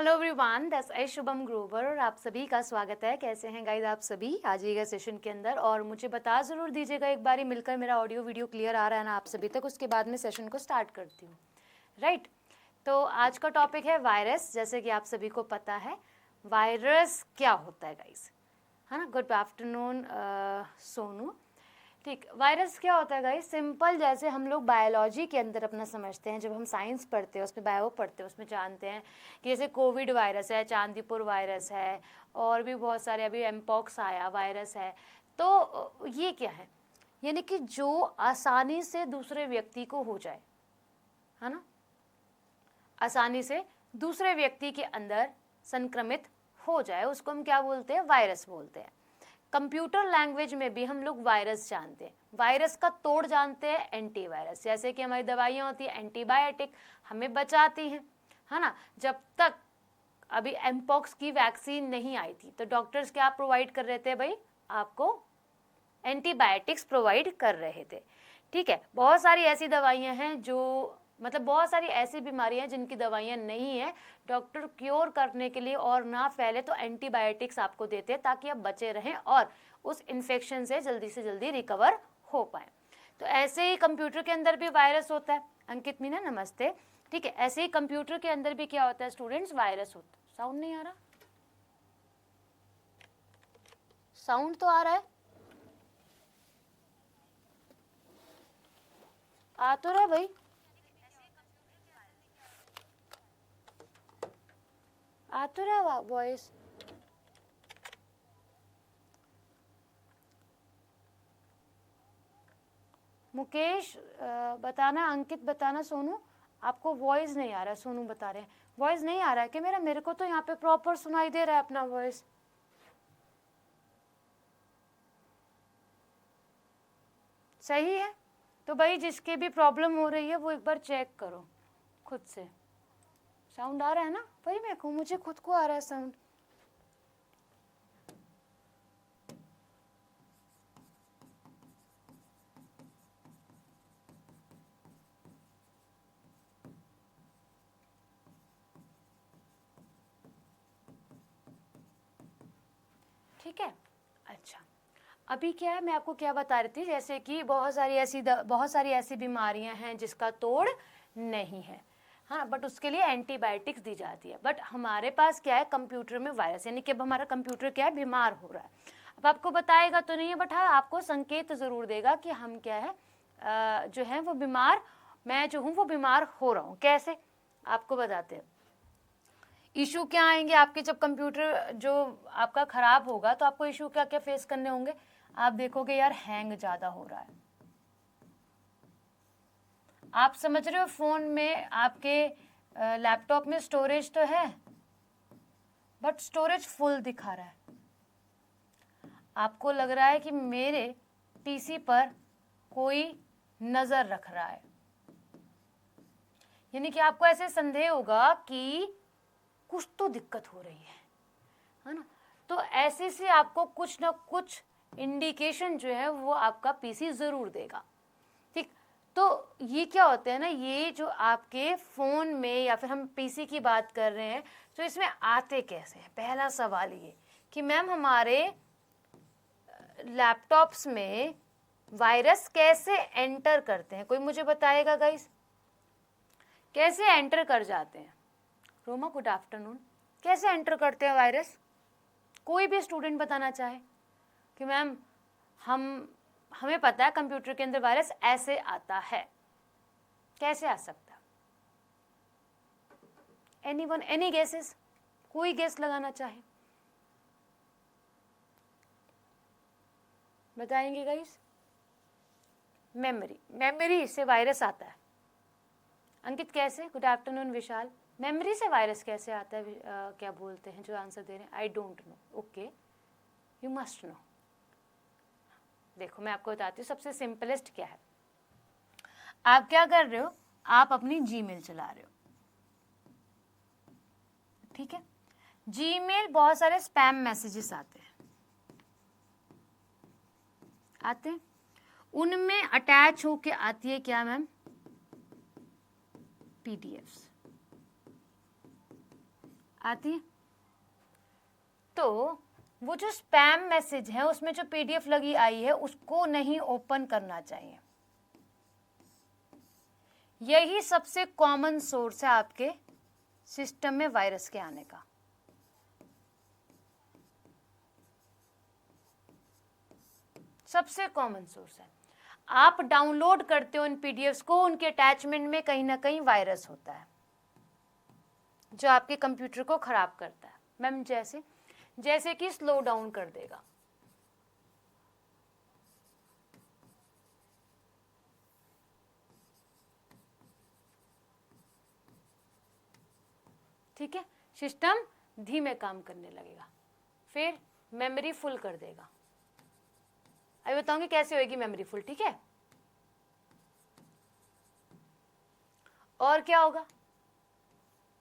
Hello everyone, that's I Shubham Grover और आप सभी का स्वागत है। कैसे हैं गाइस आप सभी? आ जाइएगा सेशन के अंदर और मुझे बता ज़रूर दीजिएगा एक बारी मिलकर मेरा ऑडियो वीडियो क्लियर आ रहा है ना आप सभी तक। उसके बाद में सेशन को स्टार्ट करती हूँ। राइट, तो आज का टॉपिक है वायरस। जैसे कि आप सभी को पता है वायरस क्या होता है गाइस, है ना। Good afternoon Sonu. ठीक, वायरस क्या होता है गाइस? सिंपल, जैसे हम लोग बायोलॉजी के अंदर अपना समझते हैं, जब हम साइंस पढ़ते हैं उसमें बायो पढ़ते हैं उसमें जानते हैं कि जैसे कोविड वायरस है, चांदीपुर वायरस है और भी बहुत सारे, अभी एमपॉक्स आया वायरस है। तो ये क्या है? यानी कि जो आसानी से दूसरे व्यक्ति को हो जाए, है ना, आसानी से दूसरे व्यक्ति के अंदर संक्रमित हो जाए, उसको हम क्या बोलते हैं? वायरस बोलते हैं। कंप्यूटर लैंग्वेज में भी हम लोग वायरस जानते हैं। वायरस का तोड़ जानते हैं एंटीवायरस। जैसे कि हमारी दवाइयाँ होती है एंटीबायोटिक, हमें बचाती हैं, है ना। जब तक अभी एमपॉक्स की वैक्सीन नहीं आई थी तो डॉक्टर्स क्या प्रोवाइड कर रहे थे भाई? आपको एंटीबायोटिक्स प्रोवाइड कर रहे थे। ठीक है, बहुत सारी ऐसी दवाइयाँ हैं जो मतलब बहुत सारी ऐसी बीमारियां हैं जिनकी दवाइयाँ नहीं है, डॉक्टर क्योर करने के लिए और ना फैले तो एंटीबायोटिक्स आपको देते हैं ताकि आप बचे रहें और उस इन्फेक्शन से जल्दी रिकवर हो पाए। तो ऐसे ही कंप्यूटर के अंदर भी वायरस होता है। अंकित मीना नमस्ते। ठीक है, ऐसे ही कंप्यूटर के अंदर भी क्या होता है स्टूडेंट्स? वायरस होता है। साउंड नहीं आ रहा? साउंड तो आ रहा है, आ तो रहा है भाई, आ तो रहा वॉइस। मुकेश बताना, अंकित बताना, सोनू आपको वॉइस नहीं आ रहा है। सोनू बता रहे हैं वॉइस नहीं आ रहा है कि मेरा? मेरे को तो यहाँ पे प्रॉपर सुनाई दे रहा है अपना वॉइस। सही है, तो भाई जिसके भी प्रॉब्लम हो रही है वो एक बार चेक करो खुद से। साउंड आ रहा है ना? भाई मैं कहूँ मुझे खुद को आ रहा है साउंड। ठीक है, अच्छा। अभी क्या है, मैं आपको क्या बता रही थी, जैसे कि बहुत सारी ऐसी बीमारियां हैं जिसका तोड़ नहीं है, हाँ, बट उसके लिए एंटीबायोटिक्स दी जाती है। बट हमारे पास क्या है? कंप्यूटर में वायरस, यानी कि अब हमारा कंप्यूटर क्या है? बीमार हो रहा है। अब आपको बताएगा तो नहीं है, बट हाँ आपको संकेत ज़रूर देगा कि हम क्या है जो है वो बीमार, मैं जो हूँ वो बीमार हो रहा हूँ। कैसे? आपको बताते हैं। इशू क्या आएंगे आपके जब कंप्यूटर जो आपका ख़राब होगा, तो आपको इशू क्या क्या फेस करने होंगे? आप देखोगे यार हैंग ज़्यादा हो रहा है। आप समझ रहे हो, फ़ोन में आपके लैपटॉप में स्टोरेज तो है बट स्टोरेज फुल दिखा रहा है। आपको लग रहा है कि मेरे पीसी पर कोई नज़र रख रहा है, यानी कि आपको ऐसे संदेह होगा कि कुछ तो दिक्कत हो रही है ना। तो ऐसे से आपको कुछ ना कुछ इंडिकेशन जो है वो आपका पीसी ज़रूर देगा। ठीक, तो ये क्या होता है ना, ये जो आपके फ़ोन में या फिर हम पीसी की बात कर रहे हैं, तो इसमें आते कैसे हैं? पहला सवाल ये कि मैम हमारे लैपटॉप्स में वायरस कैसे एंटर करते हैं? कोई मुझे बताएगा गाइस, कैसे एंटर कर जाते हैं? Roma good afternoon. कैसे एंटर करते हैं वायरस? कोई भी स्टूडेंट बताना चाहे कि मैम हमें पता है कंप्यूटर के अंदर वायरस ऐसे आता है, कैसे आ सकता है? Anyone, any guesses? कोई गेस लगाना चाहे बताएंगे गाइस? मेमोरी से वायरस आता है। अंकित कैसे? गुड आफ्टरनून विशाल। मेमोरी से वायरस कैसे आता है? क्या बोलते हैं जो आंसर दे रहे हैं? I don't know. Okay, you must know. देखो मैं आपको बताती हूँ सबसे सिंपलेस्ट क्या है। आप क्या कर रहे हो? आप अपनी जीमेल चला रहे हो, ठीक है। जीमेल बहुत सारे स्पैम मैसेजेस आते हैं, उनमें अटैच होके आती है क्या मैम? पीडीएफ्स। आती है। तो वो जो स्पैम मैसेज है उसमें जो पीडीएफ लगी आई है उसको नहीं ओपन करना चाहिए। यही सबसे कॉमन सोर्स है आपके सिस्टम में वायरस के आने का। सबसे कॉमन सोर्स है। आप डाउनलोड करते हो इन पीडीएफ्स को, उनके अटैचमेंट में कहीं ना कहीं वायरस होता है जो आपके कंप्यूटर को खराब करता है। मैम जैसे कि स्लो डाउन कर देगा। ठीक है, सिस्टम धीमे काम करने लगेगा, फिर मेमोरी फुल कर देगा। अभी बताऊंगी कैसे होगी मेमोरी फुल। ठीक है, और क्या होगा,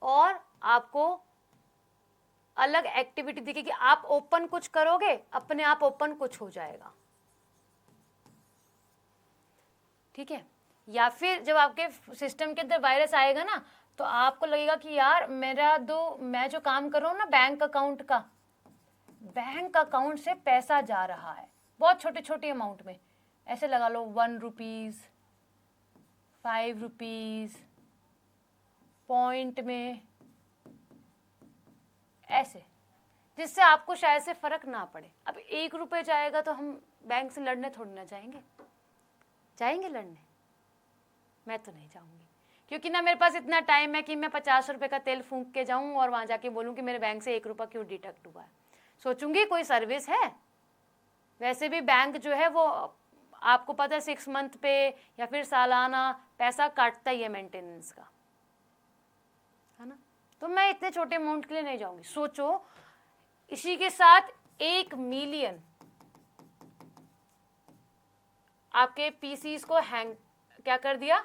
और आपको अलग एक्टिविटी दिखेगी। आप ओपन कुछ करोगे, अपने आप ओपन कुछ हो जाएगा। ठीक है, या फिर जब आपके सिस्टम के अंदर वायरस आएगा ना, तो आपको लगेगा कि यार मैं जो काम कर रहा हूँ ना बैंक अकाउंट से पैसा जा रहा है, बहुत छोटे छोटे अमाउंट में। ऐसे लगा लो 1 रुपीज 5 रुपीज पॉइंट में, ऐसे, जिससे आपको शायद से फर्क ना पड़े। अब 1 रुपये जाएगा तो हम बैंक से लड़ने थोड़ी ना जाएंगे लड़ने? मैं तो नहीं जाऊंगी, क्योंकि ना मेरे पास इतना टाइम है कि मैं 50 रुपये का तेल फूंक के जाऊं और वहां जाके बोलूं कि मेरे बैंक से 1 रुपया क्यों डिडक्ट हुआ है। सोचूंगी कोई सर्विस है। वैसे भी बैंक जो है वो आपको पता है 6 मंथ पे या फिर सालाना पैसा काटता ही है मेंटेनेंस का, है ना। तो मैं इतने छोटे अमाउंट के लिए नहीं जाऊंगी। सोचो, इसी के साथ 1 मिलियन आपके पीसीस को क्या कर दिया,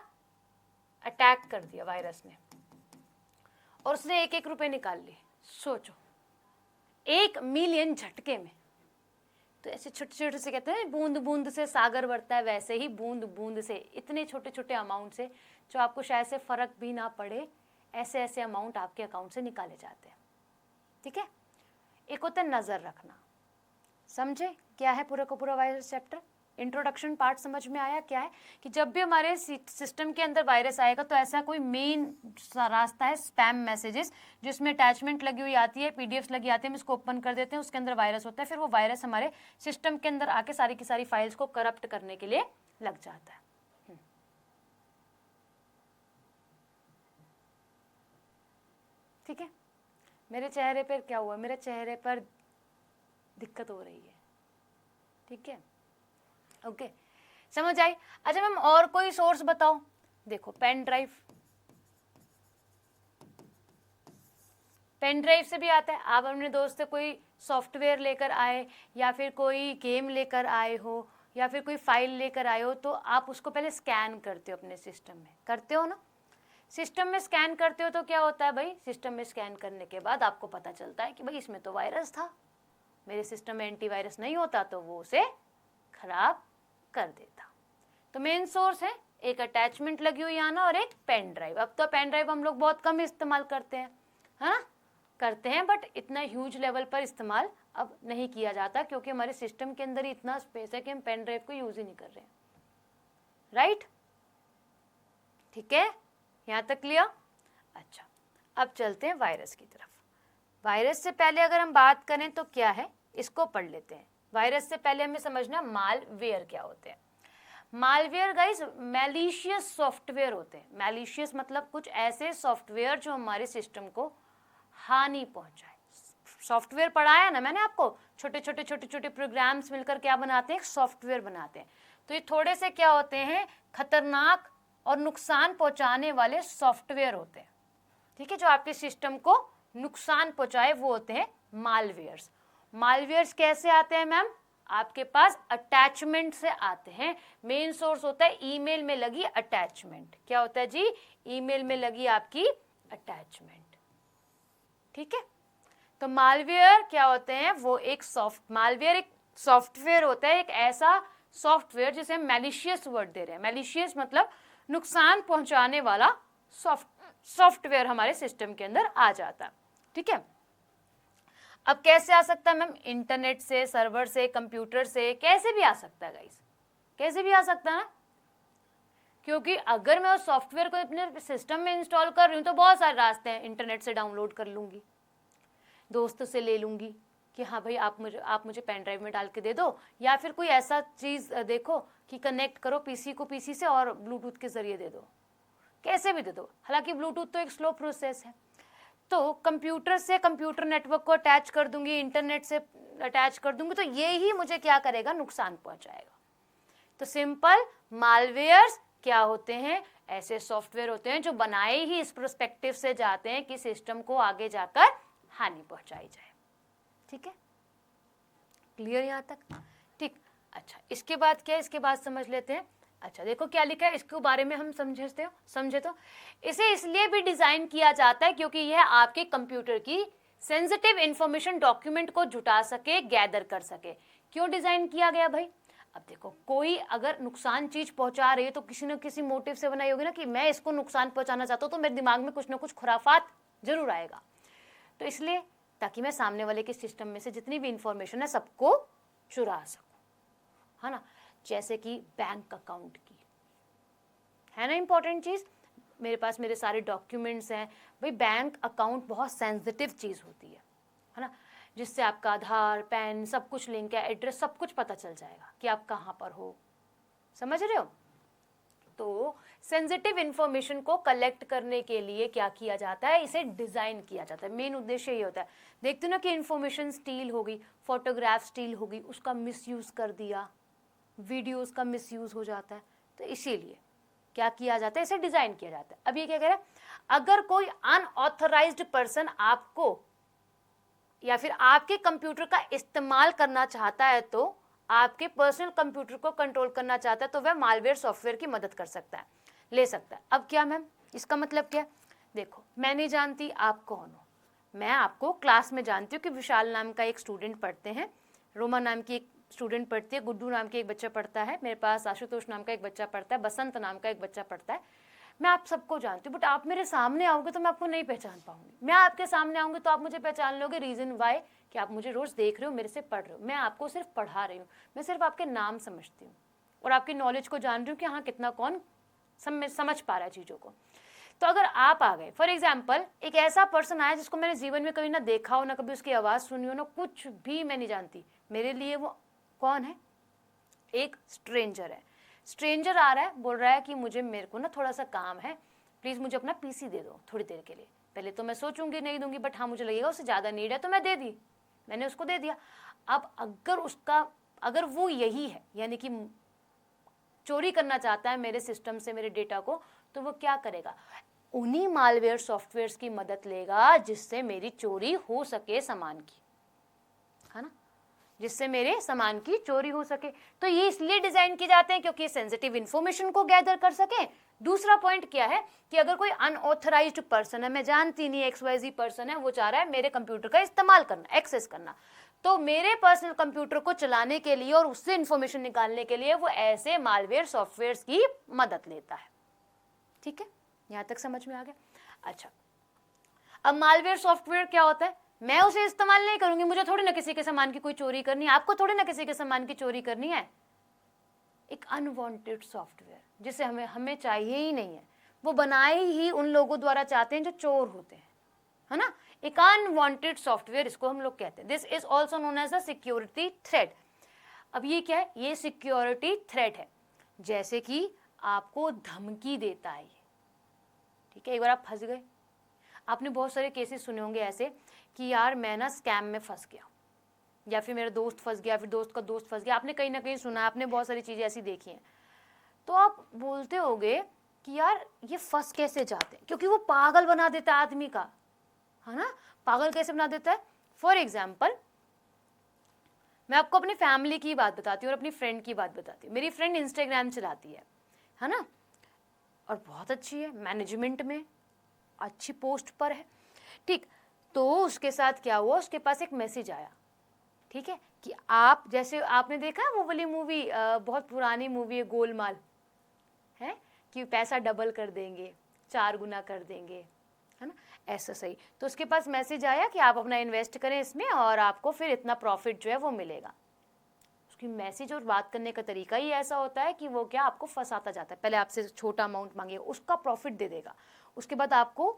अटैक कर दिया वायरस ने, और उसने 1-1 रुपए निकाल लिए। सोचो, 1 मिलियन झटके में। तो ऐसे छोटे छोटे से कहते हैं बूंद बूंद से सागर बढ़ता है, वैसे ही बूंद बूंद से इतने छोटे छोटे अमाउंट से जो आपको शायद से फर्क भी ना पड़े, ऐसे ऐसे अमाउंट आपके अकाउंट से निकाले जाते हैं। ठीक है, एक होता है नजर रखना। समझे क्या है पूरा का पूरा वायरस चैप्टर? इंट्रोडक्शन पार्ट समझ में आया? क्या है कि जब भी हमारे सिस्टम के अंदर वायरस आएगा तो ऐसा कोई मेन रास्ता है स्पैम मैसेजेस, जिसमें अटैचमेंट लगी हुई आती है, पीडीएफ्स लगी आती है, हम इसको ओपन कर देते हैं, उसके अंदर वायरस होता है। फिर वो वायरस हमारे सिस्टम के अंदर आके सारी की सारी फाइल्स को करप्ट करने के लिए लग जाता है। ठीक है, मेरे चेहरे पर क्या हुआ, मेरे चेहरे पर दिक्कत हो रही है। ठीक है, ओके, समझ आई? अच्छा मैम और कोई सोर्स बताओ। देखो पेन ड्राइव से भी आता है। आप अपने दोस्त से कोई सॉफ्टवेयर लेकर आए या फिर कोई गेम लेकर आए हो या फिर कोई फाइल लेकर आए हो, तो आप उसको पहले स्कैन करते हो अपने सिस्टम में, करते हो ना। सिस्टम में स्कैन करते हो तो क्या होता है भाई, सिस्टम में स्कैन करने के बाद आपको पता चलता है कि भाई इसमें तो वायरस था, मेरे सिस्टम में एंटीवायरस नहीं होता तो वो उसे खराब कर देता। तो मेन सोर्स है एक अटैचमेंट लगी हुई आना और एक पेन ड्राइव। अब तो पेन ड्राइव हम लोग बहुत कम इस्तेमाल करते हैं, है ना, करते हैं, बट इतना ह्यूज लेवल पर इस्तेमाल अब नहीं किया जाता, क्योंकि हमारे सिस्टम के अंदर ही इतना स्पेस है कि हम पेन ड्राइव को यूज ही नहीं कर रहे हैं। राइट, ठीक है, यहाँ तक क्लियर? अच्छा, अब चलते हैं वायरस की तरफ। वायरस से पहले अगर हम बात करें तो क्या है, इसको पढ़ लेते हैं। वायरस से पहले हमें समझना मालवेयर क्या होते हैं। मालवेयर गाइस मैलिशियस सॉफ्टवेयर होते हैं। मैलिशियस मतलब कुछ ऐसे सॉफ्टवेयर जो हमारे सिस्टम को हानि पहुंचाए। सॉफ्टवेयर पढ़ाया ना मैंने आपको, छोटे छोटे प्रोग्राम्स मिलकर क्या बनाते हैं, एक सॉफ्टवेयर बनाते हैं। तो ये थोड़े से क्या होते हैं, खतरनाक और नुकसान पहुंचाने वाले सॉफ्टवेयर होते हैं। ठीक है, जो आपके सिस्टम को नुकसान पहुंचाए वो होते हैं मालवेयर्स। मालवेयर्स कैसे आते हैं मैम, आपके पास अटैचमेंट से आते हैं। मेन सोर्स होता है ईमेल में लगी अटैचमेंट। क्या होता है जी, ईमेल में लगी आपकी अटैचमेंट। ठीक है, तो मालवेयर क्या होते हैं, वो मालवेयर एक सॉफ्टवेयर होता है, एक ऐसा सॉफ्टवेयर जिसे हम मैलिशियस वर्ड दे रहे हैं। मैलिशियस मतलब नुकसान पहुंचाने वाला सॉफ्टवेयर हमारे सिस्टम के अंदर आ जाता है। ठीक है, अब कैसे आ सकता है मैम? इंटरनेट से, सर्वर से, कंप्यूटर से, कैसे भी आ सकता है गाइस, कैसे भी आ सकता है ना, क्योंकि अगर मैं उस सॉफ्टवेयर को अपने सिस्टम में इंस्टॉल कर रही हूँ तो बहुत सारे रास्ते हैं, इंटरनेट से डाउनलोड कर लूँगी, दोस्त से ले लूँगी कि हाँ भाई आप मुझे पेन ड्राइव में डाल के दे दो, या फिर कोई ऐसा चीज़ देखो कि कनेक्ट करो पीसी को पीसी से और ब्लूटूथ के ज़रिए दे दो, कैसे भी दे दो। हालांकि ब्लूटूथ तो एक स्लो प्रोसेस है। तो कंप्यूटर से कंप्यूटर नेटवर्क को अटैच कर दूंगी, इंटरनेट से अटैच कर दूंगी, तो ये ही मुझे क्या करेगा? नुकसान पहुंचाएगा। तो सिंपल, मालवेयर्स क्या होते हैं? ऐसे सॉफ्टवेयर होते हैं जो बनाए ही इस पर्सपेक्टिव से जाते हैं कि सिस्टम को आगे जाकर हानि पहुंचाई जाए। ठीक है, क्लियर यहां तक? ठीक। अच्छा, इसके बाद क्या है? इसके बाद समझ लेते हैं। अच्छा देखो क्या लिखा है, इसके बारे में हम समझे तो इसे इसलिए भी डिजाइन किया जाता है क्योंकि यह आपके कंप्यूटर की सेंसिटिव इंफॉर्मेशन डॉक्यूमेंट को जुटा सके, गैदर कर सके। क्यों डिजाइन किया गया भाई? अब देखो, कोई अगर नुकसान चीज पहुंचा रही है तो किसी न किसी मोटिव से बनाई होगी ना, कि मैं इसको नुकसान पहुंचाना चाहता हूं, तो मेरे दिमाग में कुछ ना कुछ खुराफात जरूर आएगा। तो इसलिए ताकि मैं सामने वाले के सिस्टम में से जितनी भी इंफॉर्मेशन है सबको चुरा सकूं, है ना। जैसे कि बैंक अकाउंट की, है ना इंपॉर्टेंट चीज, मेरे पास मेरे सारे डॉक्यूमेंट्स हैं भाई। बैंक अकाउंट बहुत सेंसिटिव चीज होती है ना, जिससे आपका आधार, पैन, सब कुछ लिंक है, एड्रेस, सब कुछ पता चल जाएगा कि आप कहाँ पर हो। समझ रहे हो? तो सेंसिटिव इंफॉर्मेशन को कलेक्ट करने के लिए क्या किया जाता है? इसे डिजाइन किया जाता है। मेन उद्देश्य ये होता है। देखते हो ना कि इंफॉर्मेशन स्टील हो गई, फोटोग्राफ स्टील हो गई, उसका मिसयूज कर दिया, वीडियोस का मिसयूज हो जाता है। तो इसीलिए क्या किया जाता है? इसे डिजाइन किया जाता है। अब ये क्या कह रहा है? अगर कोई अनऑथराइज्ड पर्सन आपको या फिर आपके कंप्यूटर का इस्तेमाल करना चाहता है, तो आपके पर्सनल कंप्यूटर को कंट्रोल करना चाहता है, तो वह मालवेयर सॉफ्टवेयर की मदद कर सकता है, ले सकता है। अब क्या मैम, इसका मतलब क्या? देखो, मैं नहीं जानती आप कौन हो, मैं आपको क्लास में जानती हूँ कि विशाल नाम का एक स्टूडेंट पढ़ते हैं, रोमा नाम की एक स्टूडेंट पढ़ती है, गुड्डू नाम की एक बच्चा पढ़ता है, मेरे पास आशुतोष नाम का एक बच्चा पढ़ता है, बसंत नाम का एक बच्चा पढ़ता है। मैं आप सबको जानती हूँ, बट आप मेरे सामने आओगे तो मैं आपको नहीं पहचान पाऊंगी। मैं आपके सामने आऊंगी तो आप मुझे पहचान लोगे। Reason why? कि आप मुझे रोज देख रहे हो, मेरे से पढ़ रहे हो। मैं आपको सिर्फ पढ़ा रही हूँ, मैं सिर्फ आपके नाम समझती हूँ और आपकी नॉलेज को जान रही हूँ कि हाँ कितना कौन समझ पा रहा है चीज़ों को। तो अगर आप आ गए, फॉर एग्जाम्पल एक ऐसा पर्सन आया जिसको मैंने जीवन में कभी ना देखा हो, ना कभी उसकी आवाज़ सुनी हो, ना कुछ भी मैं नहीं जानती, मेरे लिए वो कौन है? एक स्ट्रेंजर है। स्ट्रेंजर आ रहा है, बोल रहा है कि मेरे को ना थोड़ा सा काम है, प्लीज़ मुझे अपना पीसी दे दो थोड़ी देर के लिए। पहले तो मैं सोचूंगी नहीं दूंगी, बट हाँ मुझे लगेगा उसे ज़्यादा नीड है, तो मैं दे दी, मैंने उसको दे दिया। अब अगर वो यही है, यानी कि चोरी करना चाहता है मेरे सिस्टम से मेरे डेटा को, तो वो क्या करेगा? उन्हीं मालवेयर सॉफ्टवेयर्स की मदद लेगा जिससे मेरी चोरी हो सके सामान की, है ना, जिससे मेरे सामान की चोरी हो सके। तो ये इसलिए डिजाइन किए जाते हैं क्योंकि सेंसिटिव इंफॉर्मेशन को गैदर कर सके। दूसरा पॉइंट क्या है कि अगर कोई अनऑथराइज्ड पर्सन है, मैं जानती नहीं, XYZ पर्सन है, वो चाह रहा है मेरे कंप्यूटर का इस्तेमाल करना, एक्सेस करना, तो मेरे पर्सनल कंप्यूटर को चलाने के लिए और उससे इंफॉर्मेशन निकालने के लिए वो ऐसे मालवेयर सॉफ्टवेयर की मदद लेता है। ठीक है, यहां तक समझ में आ गया? अच्छा, अब मालवेयर सॉफ्टवेयर क्या होता है? मैं उसे इस्तेमाल नहीं करूंगी, मुझे थोड़ी ना किसी के सामान की कोई चोरी करनी है, आपको थोड़ी ना किसी के सामान की चोरी करनी है। एक अनवांटेड सॉफ्टवेयर जिसे हमें चाहिए ही नहीं है, वो बनाए ही उन लोगों द्वारा चाहते हैं जो चोर होते हैं, है ना। एक अनवांटेड सॉफ्टवेयर, इसको हम लोग कहते हैं। This is also known as a security threat. अब ये क्या है? ये सिक्योरिटी थ्रेट है, जैसे कि आपको धमकी देता है ये। ठीक है, एक बार आप फंस गए, आपने बहुत सारे केसेस सुने होंगे ऐसे कि यार मैं ना स्कैम में फंस गया, या फिर मेरा दोस्त फंस गया, फिर दोस्त का दोस्त फंस गया, आपने कहीं ना कहीं सुना, आपने बहुत सारी चीज़ें ऐसी देखी हैं। तो आप बोलते होगे कि यार ये फंस कैसे जाते हैं, क्योंकि वो पागल बना देता है आदमी का, है ना। पागल कैसे बना देता है? फॉर एग्जाम्पल, मैं आपको अपनी फैमिली की बात बताती हूँ और अपनी फ्रेंड की बात बताती हूँ। मेरी फ्रेंड इंस्टाग्राम चलाती है ना, और बहुत अच्छी है, मैनेजमेंट में अच्छी पोस्ट पर है। ठीक, तो उसके साथ क्या हुआ, उसके पास एक मैसेज आया, ठीक है, कि आप, जैसे आपने देखा वो वाली मूवी, बहुत पुरानी मूवी है गोलमाल, है, कि पैसा डबल कर देंगे, 4 गुना कर देंगे, है ना, ऐसा सही। तो उसके पास मैसेज आया कि आप अपना इन्वेस्ट करें इसमें और आपको फिर इतना प्रॉफिट जो है वो मिलेगा। उसकी मैसेज और बात करने का तरीका ही ऐसा होता है कि वो क्या आपको फंसाता जाता है। पहले आपसे छोटा अमाउंट मांगेगा, उसका प्रॉफिट दे देगा, उसके बाद आपको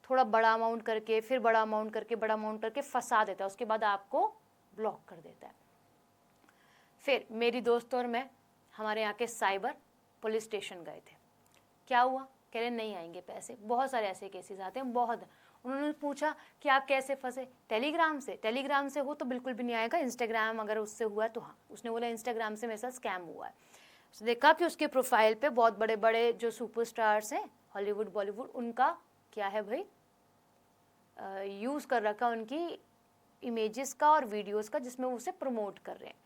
थोड़ा बड़ा अमाउंट करके, फिर बड़ा अमाउंट करके, बड़ा अमाउंट करके फंसा देता है, उसके बाद आपको ब्लॉक कर देता है। फिर मेरी दोस्त और मैं हमारे यहाँ के साइबर पुलिस स्टेशन गए थे। क्या हुआ, कह रहे नहीं आएंगे पैसे। बहुत सारे ऐसे केसेस आते हैं, बहुत। उन्होंने पूछा कि आप कैसे फंसे, टेलीग्राम से। टेलीग्राम से हो तो बिल्कुल भी नहीं आएगा, इंस्टाग्राम अगर उससे हुआ है तो हाँ। उसने बोला इंस्टाग्राम से मेरे साथ स्कैम हुआ है। उसने देखा कि उसके प्रोफाइल पे बहुत बड़े बड़े जो सुपरस्टार्स हैं हॉलीवुड बॉलीवुड, उनका क्या है भाई, यूज़ कर रखा उनकी इमेजेस का और वीडियोस का, जिसमें वो उसे प्रमोट कर रहे हैं।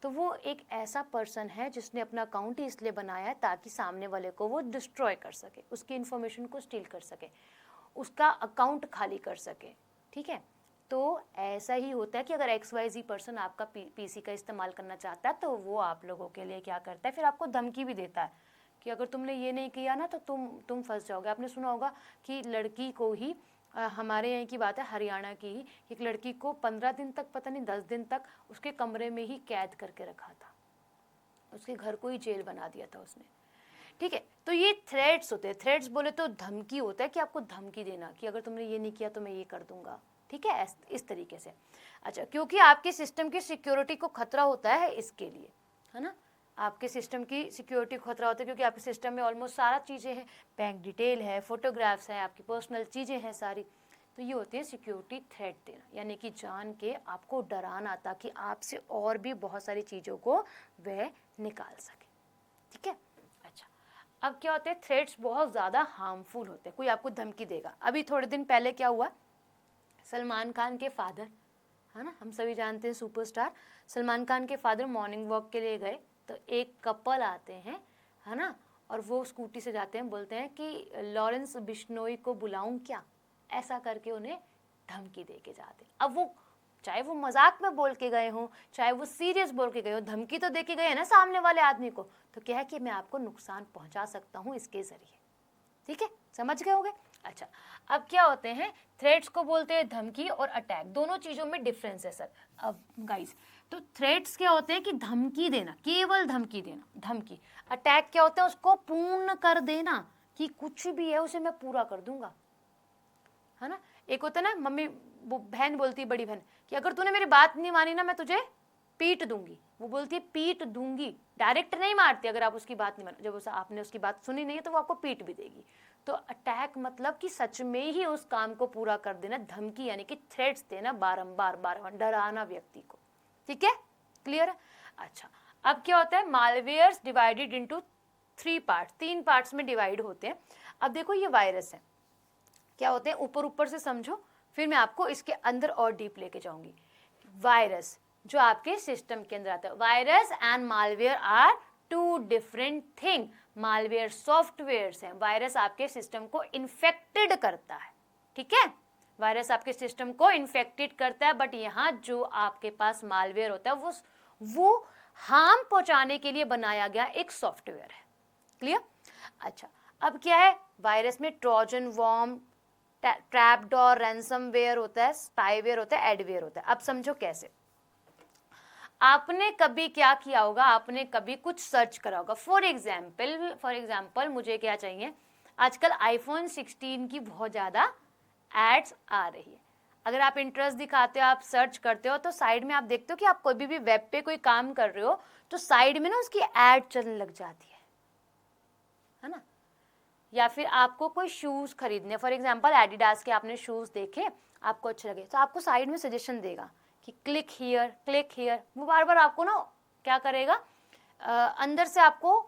तो वो एक ऐसा पर्सन है जिसने अपना अकाउंट ही इसलिए बनाया है ताकि सामने वाले को वो डिस्ट्रॉय कर सके, उसकी इन्फॉर्मेशन को स्टील कर सके, उसका अकाउंट खाली कर सके, ठीक है। तो ऐसा ही होता है कि अगर XYZ पर्सन आपका पीसी का इस्तेमाल करना चाहता है तो वो आप लोगों के लिए क्या करता है, फिर आपको धमकी भी देता है कि अगर तुमने ये नहीं किया ना तो तुम फंस जाओगे। आपने सुना होगा कि लड़की को ही, हमारे यहाँ की बात है, हरियाणा की ही एक लड़की को 15 दिन तक, पता नहीं 10 दिन तक उसके कमरे में ही कैद करके रखा था, उसके घर को ही जेल बना दिया था उसने, ठीक है। तो ये थ्रेट्स होते हैं। थ्रेट्स बोले तो धमकी होता है कि आपको धमकी देना कि अगर तुमने ये नहीं किया तो मैं ये कर दूंगा, ठीक है, इस तरीके से। अच्छा, क्योंकि आपके सिस्टम की सिक्योरिटी को खतरा होता है इसके लिए, है ना, आपके सिस्टम की सिक्योरिटी को खतरा होता है क्योंकि आपके सिस्टम में ऑलमोस्ट सारा चीज़ें हैं, बैंक डिटेल है, फोटोग्राफ्स हैं, आपकी पर्सनल चीज़ें हैं सारी। तो ये होती है सिक्योरिटी थ्रेट देना, यानी कि जान के आपको डराना ताकि आपसे और भी बहुत सारी चीज़ों को वह निकाल सके, ठीक है। अच्छा, अब क्या होते हैं, थ्रेट्स बहुत ज़्यादा हार्मफुल होते हैं। कोई आपको धमकी देगा। अभी थोड़े दिन पहले क्या हुआ, सलमान खान के फादर, है ना, हम सभी जानते हैं सुपरस्टार सलमान खान के फादर मॉर्निंग वॉक के लिए गए। तो एक कपल आते हैं, है ना, और वो स्कूटी से जाते हैं, बोलते हैं कि लॉरेंस बिश्नोई को बुलाऊं क्या, ऐसा करके उन्हें धमकी दे के जाते। अब वो चाहे वो मजाक में बोल के गए हों, चाहे वो सीरियस बोल के गए हो, धमकी तो दे के गए हैं ना सामने वाले आदमी को। तो क्या है कि मैं आपको नुकसान पहुंचा सकता हूं इसके जरिए, ठीक है, समझ गए होंगे। अच्छा, अब क्या होते हैं, थ्रेट्स को बोलते हैं धमकी और अटैक, दोनों चीज़ों में डिफरेंस है सर। अब गाइस, तो थ्रेट्स क्या होते हैं कि धमकी देना, केवल धमकी देना, धमकी। अटैक क्या होता है, उसको पूर्ण कर देना कि कुछ भी है उसे मैं पूरा कर दूंगा, है ना। एक होता है ना, मम्मी बहन बोलती है, बड़ी बहन, कि अगर तूने मेरी बात नहीं मानी ना मैं तुझे पीट दूंगी। वो बोलती है पीट दूंगी, डायरेक्ट नहीं मारती, अगर आप उसकी बात नहीं मानो, जब आपने उसकी बात सुनी नहीं है तो वो आपको पीट भी देगी। तो अटैक मतलब कि सच में ही उस काम को पूरा कर देना, धमकी यानी कि थ्रेट्स देना, बारंबार बारंबार डराना व्यक्ति को, ठीक है, क्लियर है। अच्छा, अब क्या होता है, malwares divided into 3 parts, 3 parts में डिवाइड होते हैं। अब देखो ये वायरस है, क्या होते हैं, ऊपर ऊपर से समझो, फिर मैं आपको इसके अंदर और डीप लेके जाऊंगी। वायरस जो आपके सिस्टम के अंदर आता है, virus and malware are 2 different thing. Malware softwares हैं, वायरस आपके सिस्टम को इन्फेक्टेड करता है, ठीक है, वायरस आपके सिस्टम को इन्फेक्टेड करता है। बट यहाँ जो आपके पास मालवेयर होता है वो हार्म पहुंचाने के लिए बनाया गया एक सॉफ्टवेयर है, क्लियर। अच्छा, अब क्या है, वायरस में ट्रोजन, वॉर्म, ट्रैपडोर, रैंसमवेयर होता है, स्पाईवेयर होता है, एडवेयर होता है। अब समझो कैसे। आपने कभी क्या किया होगा, आपने कभी कुछ सर्च करा होगा। फॉर एग्जाम्पल मुझे क्या चाहिए, आजकल iPhone 16 की बहुत ज़्यादा एड्स आ रही है। अगर आप इंटरेस्ट दिखाते हो, आप सर्च करते हो, तो साइड में आप देखते हो कि आप कोई भी वेब पे कोई काम कर रहे हो तो साइड में ना उसकी एड चलने लग जाती है ना। या फिर आपको कोई शूज़ खरीदने, फॉर एग्जाम्पल एडिडास के आपने शूज़ देखे, आपको अच्छे लगे, तो आपको साइड में सजेशन देगा कि क्लिक हियर। वो बार बार आपको ना क्या करेगा, अंदर से आपको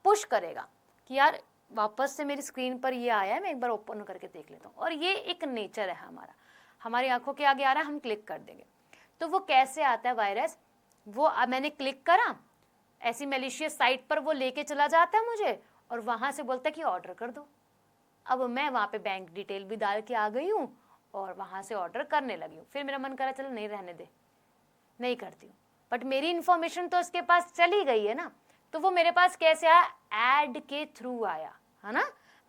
पुश करेगा कि यार वापस से मेरी स्क्रीन पर ये आया है, मैं एक बार ओपन करके देख लेता हूँ। और ये एक नेचर है हमारा, हमारी आंखों के आगे आ रहा है, हम क्लिक कर देंगे। तो वो कैसे आता है वायरस, वो मैंने क्लिक करा, ऐसी मैलिशियस साइट पर वो लेके चला जाता है मुझे, और वहाँ से बोलता है कि ऑर्डर कर दो। अब मैं वहाँ पे बैंक डिटेल भी डाल के आ गई हूँ और वहाँ से ऑर्डर करने लगी हूँ। फिर मेरा मन करा चलो नहीं रहने दे, नहीं करती हूँ, बट मेरी इन्फॉर्मेशन तो उसके पास चली गई है ना। तो वो मेरे पास कैसे आया, ऐड के थ्रू आया, है ना,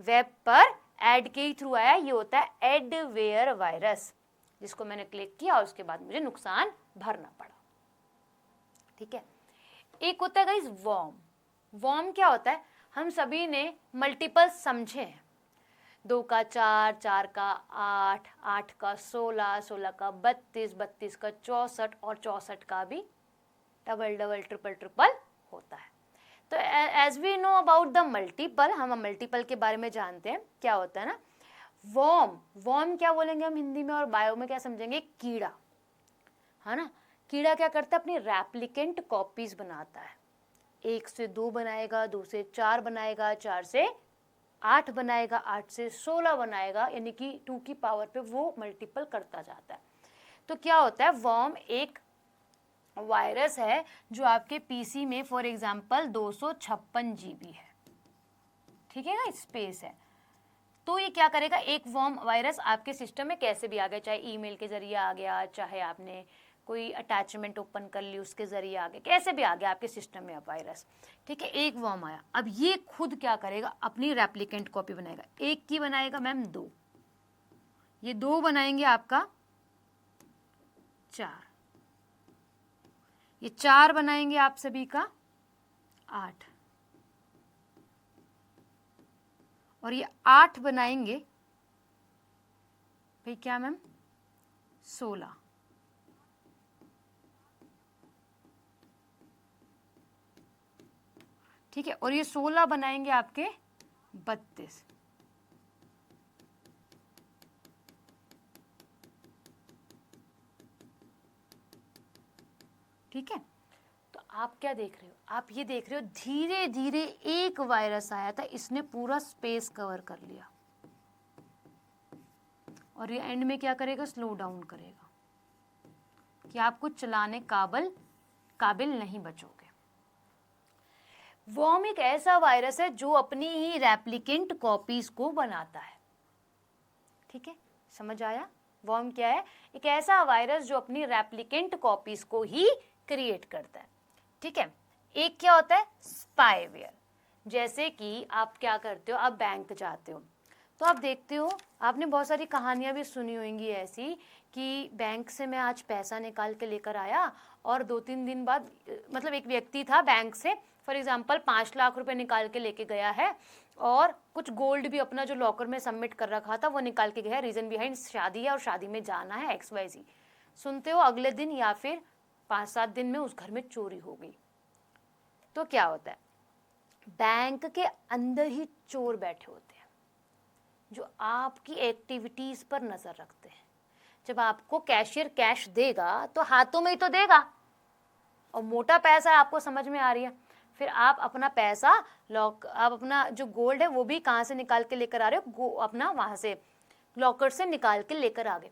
वेब पर ऐड के ही थ्रू आया, ये होता है एडवेयर वायरस, जिसको मैंने क्लिक किया और उसके बाद मुझे नुकसान भरना पड़ा। ठीक है, एक होता है गाइस वर्म। वर्म क्या होता है, हम सभी ने मल्टीपल समझे हैं, 2 का 4, 4 का 8, 8 का 16, 16 का 32, 32 का 64 और 64 का भी डबल डबल ट्रिपल ट्रिपल होता है। तो as we know about the multiple, हम मल्टीपल के बारे में जानते हैं, क्या होता है ना वर्म। वर्म क्या बोलेंगे हम हिंदी में, और बायो में क्या समझेंगे, कीड़ा, है ना। कीड़ा क्या करता है, अपनी रेप्लिकेंट कॉपीज बनाता है, 1 से 2 बनाएगा, 2 से 4 बनाएगा, 4 से 8 बनाएगा, 8 से 16 बनाएगा, यानी कि 2 की पावर पे वो मल्टीपल करता जाता है। तो क्या होता है, वर्म एक वायरस है जो आपके पीसी में फॉर एग्जांपल 256 GB है, ठीक है ना, स्पेस है। तो ये क्या करेगा, एक वर्म वायरस आपके सिस्टम में कैसे भी आ गया, चाहे ईमेल के जरिए आ गया, चाहे आपने कोई अटैचमेंट ओपन कर ली उसके जरिए आ गया, कैसे भी आ गया आपके सिस्टम में अब वायरस। ठीक है, एक वर्म आया, अब ये खुद क्या करेगा, अपनी रेप्लिकेंट कॉपी बनाएगा। एक की बनाएगा मैम 2, ये 2 बनाएंगे आपका 4, ये 4 बनाएंगे आप सभी का 8, और ये 8 बनाएंगे भाई क्या मैम 16, ठीक है, और ये 16 बनाएंगे आपके 32। ठीक है, तो आप क्या देख रहे हो, आप ये देख रहे हो धीरे धीरे एक वायरस आया था, इसने पूरा स्पेस कवर कर लिया, और ये एंड में क्या करेगा, स्लो डाउन करेगा कि आप कुछ चलाने काबिल नहीं बचोगे। वर्म एक ऐसा वायरस है जो अपनी ही रेप्लिकेंट कॉपीज को बनाता है। ठीक है, समझ आया, वर्म क्या है, एक ऐसा वायरस जो अपनी रेप्लिकेंट कॉपीज को ही क्रिएट करता है। ठीक है, एक क्या होता है स्पाईवेयर, जैसे कि आप क्या करते हो, आप बैंक जाते हो तो आप देखते हो, आपने बहुत सारी कहानियां भी सुनी होंगी ऐसी कि बैंक से मैं आज पैसा निकाल के लेकर आया और 2-3 दिन बाद, मतलब एक व्यक्ति था बैंक से फॉर एग्जांपल 5 लाख रुपए निकाल के लेके गया है और कुछ गोल्ड भी अपना जो लॉकर में सबमिट कर रखा था वो निकाल के गया, रीजन बिहाइंड शादी है और शादी में जाना है XYZ। सुनते हो अगले दिन या फिर 5-7 दिन में उस घर में चोरी हो गई। तो क्या होता है, बैंक के अंदर ही चोर बैठे होते हैं जो आपकी एक्टिविटीज पर नजर रखते हैं। जब आपको कैशियर कैश देगा तो हाथों में ही तो देगा, और मोटा पैसा है, आपको समझ में आ रही है, फिर आप अपना पैसा आप अपना जो गोल्ड है वो भी कहाँ से निकाल के लेकर आ रहे हो, अपना वहां से लॉकर से निकाल के लेकर आ गए।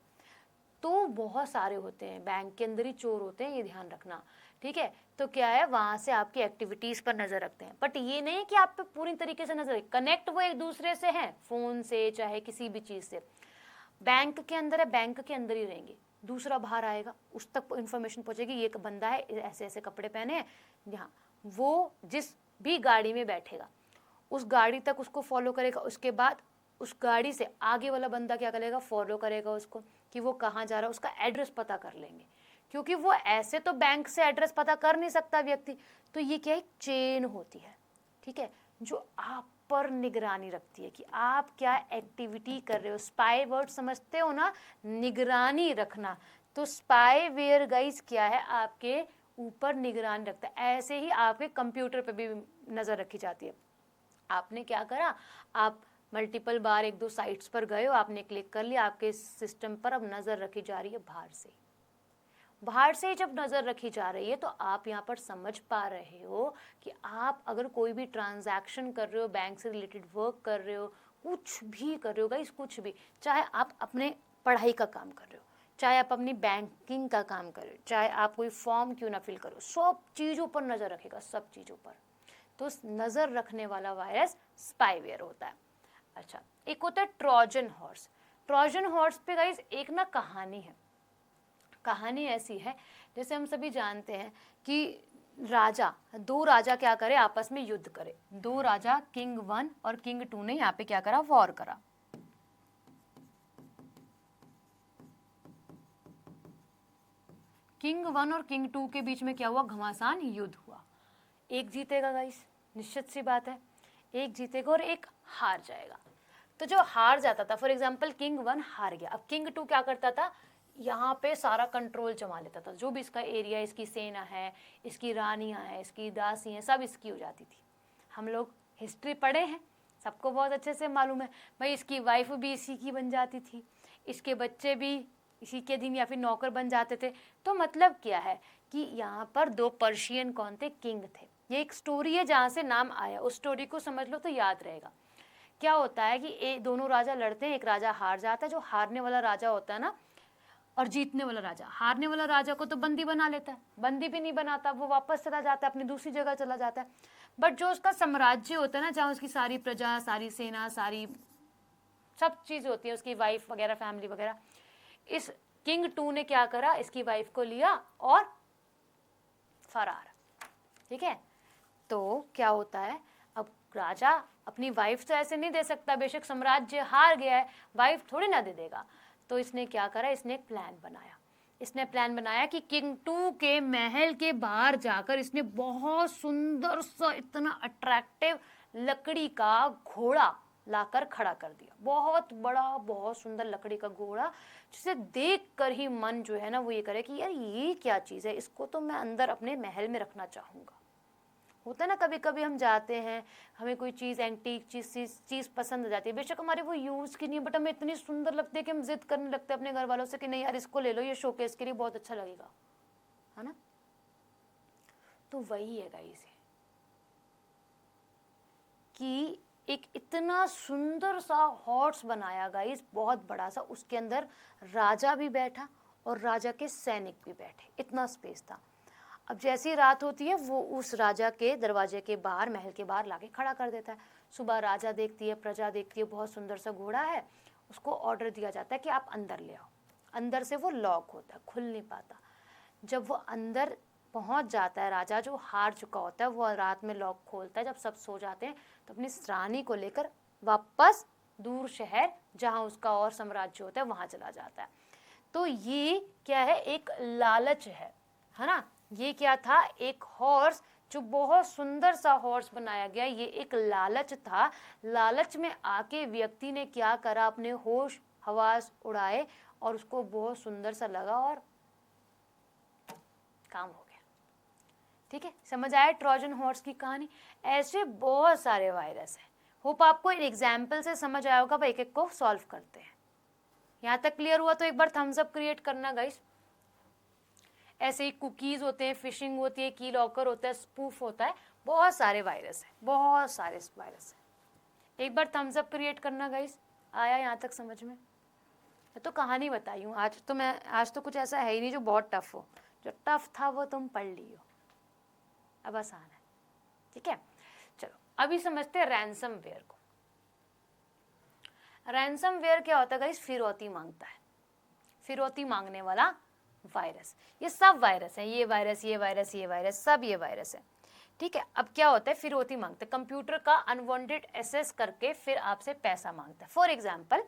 तो बहुत सारे होते हैं, बैंक के अंदर ही चोर होते हैं, ये ध्यान रखना। ठीक है, तो क्या है, वहां से आपकी एक्टिविटीज पर नजर रखते हैं, बट ये नहीं कि आप पे पूरी तरीके से नजर, कनेक्ट वो एक दूसरे से है, फोन से चाहे किसी भी चीज से। बैंक के अंदर है, बैंक के अंदर ही रहेंगे, दूसरा बाहर आएगा उस तक इन्फॉर्मेशन पहुंचेगी, ये बंदा है ऐसे ऐसे कपड़े पहने हैं यहाँ, वो जिस भी गाड़ी में बैठेगा उस गाड़ी तक उसको फॉलो करेगा, उसके बाद उस गाड़ी से आगे वाला बंदा क्या करेगा, फॉलो करेगा उसको कि वो कहाँ जा रहा है, उसका एड्रेस पता कर लेंगे, क्योंकि वो ऐसे तो बैंक से एड्रेस पता कर नहीं सकता व्यक्ति। तो ये क्या है, चेन होती है, ठीक है, जो आप पर निगरानी रखती है कि आप क्या एक्टिविटी कर रहे हो। स्पाई वर्ड समझते हो ना, निगरानी रखना। तो स्पाईवेयर गाइस क्या है, आपके ऊपर निगरानी रखता है। ऐसे ही आपके कंप्यूटर पे भी नजर रखी जाती है। आपने क्या करा, आप मल्टीपल बार 1-2 साइट्स पर गए हो, आपने क्लिक कर लिया, आपके सिस्टम पर अब नजर रखी जा रही है बाहर से ही जब नज़र रखी जा रही है तो आप यहाँ पर समझ पा रहे हो कि आप अगर कोई भी ट्रांजैक्शन कर रहे हो, बैंक से रिलेटेड वर्क कर रहे हो, कुछ भी कर रहे हो गाइस, कुछ भी, चाहे आप अपने पढ़ाई का काम कर रहे हो, चाहे आप अपनी बैंकिंग का काम कर रहे हो, चाहे आप कोई फॉर्म क्यों ना फिल करो, सब चीज़ों पर नज़र रखेगा, सब चीज़ों पर। तो नज़र रखने वाला वायरस स्पाईवेयर होता है। अच्छा, एक होता है ट्रोजन हॉर्स। ट्रोजन हॉर्स पे गाइस एक ना कहानी है। कहानी ऐसी है, जैसे हम सभी जानते हैं कि दो राजा क्या करे, आपस में युद्ध करे। 2 राजा किंग 1 और किंग 2 ने यहाँ पे क्या करा, वॉर करा। किंग 1 और किंग 2 के बीच में क्या हुआ, घमासान युद्ध हुआ। एक जीतेगा गाइस, निश्चित सी बात है, एक जीतेगा और एक हार जाएगा। तो जो हार जाता था, फॉर एग्जाम्पल किंग 1 हार गया, अब किंग 2 क्या करता था, यहाँ पे सारा कंट्रोल जमा लेता था, जो भी इसका एरिया, इसकी सेना है, इसकी रानियाँ हैं, इसकी दासी हैं, सब इसकी हो जाती थी। हम लोग हिस्ट्री पढ़े हैं, सबको बहुत अच्छे से मालूम है भाई, इसकी वाइफ भी इसी की बन जाती थी, इसके बच्चे भी इसी के दिन या फिर नौकर बन जाते थे। तो मतलब क्या है कि यहाँ पर 2 पर्शियन कौन थे, किंग थे। ये एक स्टोरी है जहाँ से नाम आया, उस स्टोरी को समझ लो तो याद रहेगा। क्या होता है कि दोनों राजा लड़ते हैं, एक राजा हार जाता है, जो हारने वाला राजा होता है ना, और जीतने वाला राजा, हारने वाला राजा को तो बंदी बना लेता है, बंदी भी नहीं बनाता, वो वापस चला जाता है, अपनी दूसरी जगह चला जाता है। बट जो उसका साम्राज्य होता है ना, जहाँ उसकी सारी प्रजा, सारी सेना, सारी सब चीज़ होती है, उसकी वाइफ वगैरह, फैमिली वगैरह, इस किंग 2 ने क्या करा, इसकी वाइफ को लिया और फरार। ठीक है, तो क्या होता है, अब राजा अपनी वाइफ तो ऐसे नहीं दे सकता, बेशक साम्राज्य हार गया है, वाइफ थोड़ी ना दे देगा। तो इसने क्या करा, इसने एक प्लान बनाया। इसने प्लान बनाया कि किंग 2 के महल के बाहर जाकर इसने बहुत सुंदर सा, इतना अट्रैक्टिव लकड़ी का घोड़ा लाकर खड़ा कर दिया, बहुत बड़ा, बहुत सुंदर लकड़ी का घोड़ा, जिसे देख कर ही मन जो है ना वो ये करे कि यार ये क्या चीज़ है, इसको तो मैं अंदर अपने महल में रखना चाहूँगा। होता है ना, कभी कभी हम जाते हैं, हमें कोई चीज़, एंटीक चीज़ पसंद आ जाती है, बेशक हमारे वो यूज़ की नहीं है, बट हमें इतनी सुंदर लगती है कि हम जिद करने लगते हैं अपने घर वालों से कि नहीं यार इसको ले लो, ये शोकेस के लिए बहुत अच्छा लगेगा, है ना। तो वही है गाइस कि एक इतना सुंदर सा हॉर्स बनाया गाइस, बहुत बड़ा सा, उसके अंदर राजा भी बैठा और राजा के सैनिक भी बैठे, इतना स्पेस था। अब जैसी रात होती है वो उस राजा के दरवाजे के बाहर, महल के बाहर लाके खड़ा कर देता है। सुबह राजा देखती है, प्रजा देखती है, बहुत सुंदर सा घोड़ा है, उसको ऑर्डर दिया जाता है कि आप अंदर ले आओ। अंदर से वो लॉक होता है, खुल नहीं पाता। जब वो अंदर पहुंच जाता है, राजा जो हार चुका होता है वो रात में लॉक खोलता है, जब सब सो जाते हैं तो अपनी रानी को लेकर वापस दूर शहर जहाँ उसका और साम्राज्य होता है वहाँ चला जाता है। तो ये क्या है, एक लालच है ना। ये क्या था, एक हॉर्स, जो बहुत सुंदर सा हॉर्स बनाया गया, ये एक लालच था। लालच में आके व्यक्ति ने क्या करा, अपने होश हवास उड़ाए और उसको बहुत सुंदर सा लगा और काम हो गया। ठीक है, समझ आया ट्रोजन हॉर्स की कहानी। ऐसे बहुत सारे वायरस हैं, होप आपको एक एग्जाम्पल से समझ आया होगा। एक एक को सॉल्व करते हैं। यहाँ तक क्लियर हुआ तो एक बार थम्स अप क्रिएट करना गाइस। ऐसे ही कुकीज़ होते हैं, फिशिंग होती है, की लॉकर होता है, स्पूफ होता है, बहुत सारे वायरस हैं, बहुत सारे वायरस हैं। एक बार थम्स अप क्रिएट करना गाइस। आया यहाँ तक समझ में? मैं तो कहानी बताई हूँ आज तो कुछ ऐसा है ही नहीं जो बहुत टफ हो। जो टफ था वो तुम पढ़ लियो, अब आसान है। ठीक है, चलो अभी समझते हैं रैंसम वेयर को। रैंसम वेयर क्या होता है गाइस? फिरौती मांगता है, फिरौती मांगने वाला वायरस। ये सब वायरस है, ये वायरस, ये वायरस, ये वायरस, सब ये वायरस है। ठीक है, अब क्या होता है, फिरौती मांगता है, कंप्यूटर का अनवांटेड एक्सेस करके फिर आपसे पैसा मांगता है। फॉर एग्जाम्पल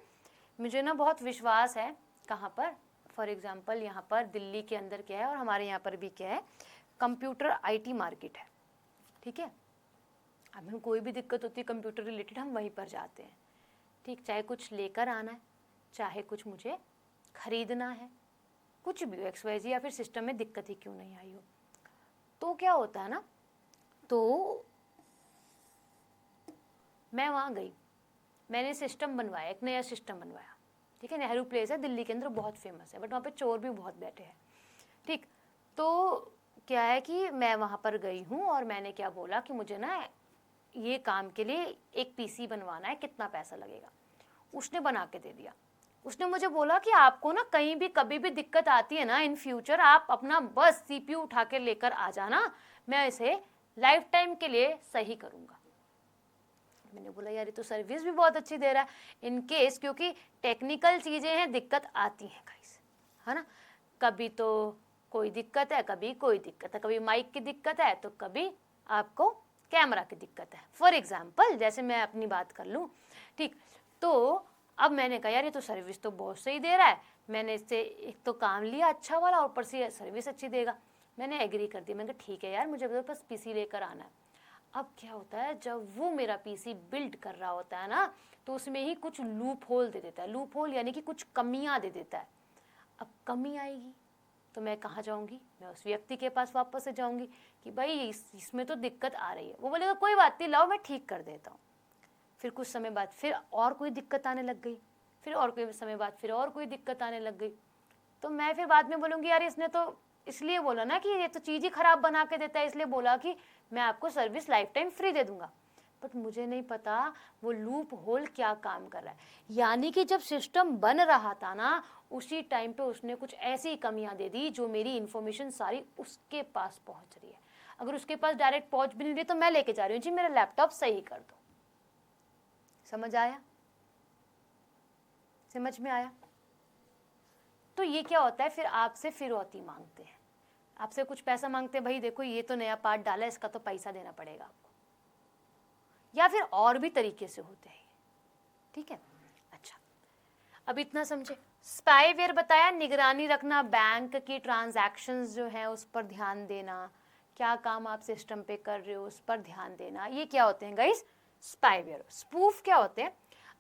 मुझे ना बहुत विश्वास है, कहाँ पर, फॉर एग्जाम्पल यहाँ पर दिल्ली के अंदर क्या है और हमारे यहाँ पर भी क्या है, कंप्यूटर IT मार्केट है। ठीक है, अब हमें कोई भी दिक्कत होती है कंप्यूटर रिलेटेड, हम वहीं पर जाते हैं। ठीक, चाहे कुछ लेकर आना है, चाहे कुछ मुझे खरीदना है, कुछ भी XYZ, या फिर सिस्टम में दिक्कत ही क्यों नहीं आई हो। तो क्या होता है ना, तो मैं वहाँ गई, मैंने सिस्टम बनवाया, एक नया सिस्टम बनवाया। ठीक है, नेहरू प्लेस है दिल्ली के अंदर, बहुत फेमस है, बट वहाँ पे चोर भी बहुत बैठे हैं। ठीक, तो क्या है कि मैं वहाँ पर गई हूँ और मैंने क्या बोला कि मुझे ना ये काम के लिए एक PC बनवाना है, कितना पैसा लगेगा। उसने बना के दे दिया। उसने मुझे बोला कि आपको ना कहीं भी कभी भी दिक्कत आती है ना इन फ्यूचर, आप अपना बस CPU उठा के लेकर आ जाना, मैं इसे लाइफ टाइम के लिए सही करूँगा। मैंने बोला यार ये तो सर्विस भी बहुत अच्छी दे रहा है, इन केस, क्योंकि टेक्निकल चीज़ें हैं, दिक्कत आती हैं गाइस, है ना। कभी तो कोई दिक्कत है, कभी कोई दिक्कत है, कभी माइक की दिक्कत है तो कभी आपको कैमरा की दिक्कत है। फॉर एग्जाम्पल जैसे मैं अपनी बात कर लूँ। ठीक, तो अब मैंने कहा यार ये तो सर्विस तो बहुत सही दे रहा है, मैंने इससे एक तो काम लिया अच्छा वाला, ऊपर से सर्विस अच्छी देगा। मैंने एग्री कर दिया, मैंने कहा ठीक है यार, मुझे बस पीसी लेकर आना है। अब क्या होता है, जब वो मेरा पीसी बिल्ड कर रहा होता है ना, तो उसमें ही कुछ लूप होल दे देता है। लूप होल यानी कि कुछ कमियां दे देता है। अब कमी आएगी तो मैं कहाँ जाऊँगी, मैं उस व्यक्ति के पास वापस से जाऊँगी कि भाई इसमें तो दिक्कत आ रही है। वो बोलेगा कोई बात नहीं, लाओ मैं ठीक कर देता हूँ। फिर कुछ समय बाद फिर और कोई दिक्कत आने लग गई, फिर और कोई समय बाद फिर और कोई दिक्कत आने लग गई। तो मैं फिर बाद में बोलूँगी यार इसने तो इसलिए बोला ना कि ये तो चीज़ ही ख़राब बना के देता है, इसलिए बोला कि मैं आपको सर्विस लाइफ टाइम फ्री दे दूँगा। बट मुझे नहीं पता वो लूप होल क्या काम कर रहा है। यानी कि जब सिस्टम बन रहा था ना, उसी टाइम पे उसने कुछ ऐसी कमियां दे दी जो मेरी इन्फॉर्मेशन सारी उसके पास पहुंच रही है। अगर उसके पास डायरेक्ट पहुंच भी नहीं रही तो मैं लेके जा रही हूँ, जी मेरा लैपटॉप सही कर दो। समझ आया? समझ में आया? तो ये क्या होता है, फिर आपसे फिरौती मांगते हैं, आपसे कुछ पैसा मांगते हैं, भाई देखो ये तो नया पार्ट डाला है, इसका तो पैसा देना पड़ेगा आपको। या फिर और भी तरीके से होते हैं, ठीक है। अच्छा, अब इतना समझे। स्पाईवेयर बताया, निगरानी रखना, बैंक की ट्रांजैक्शंस जो है उस पर ध्यान देना, क्या काम आप सिस्टम पे कर रहे हो उस पर ध्यान देना, ये क्या होते हैं गाइस, स्पाईवेयर। स्पूफ क्या होते हैं,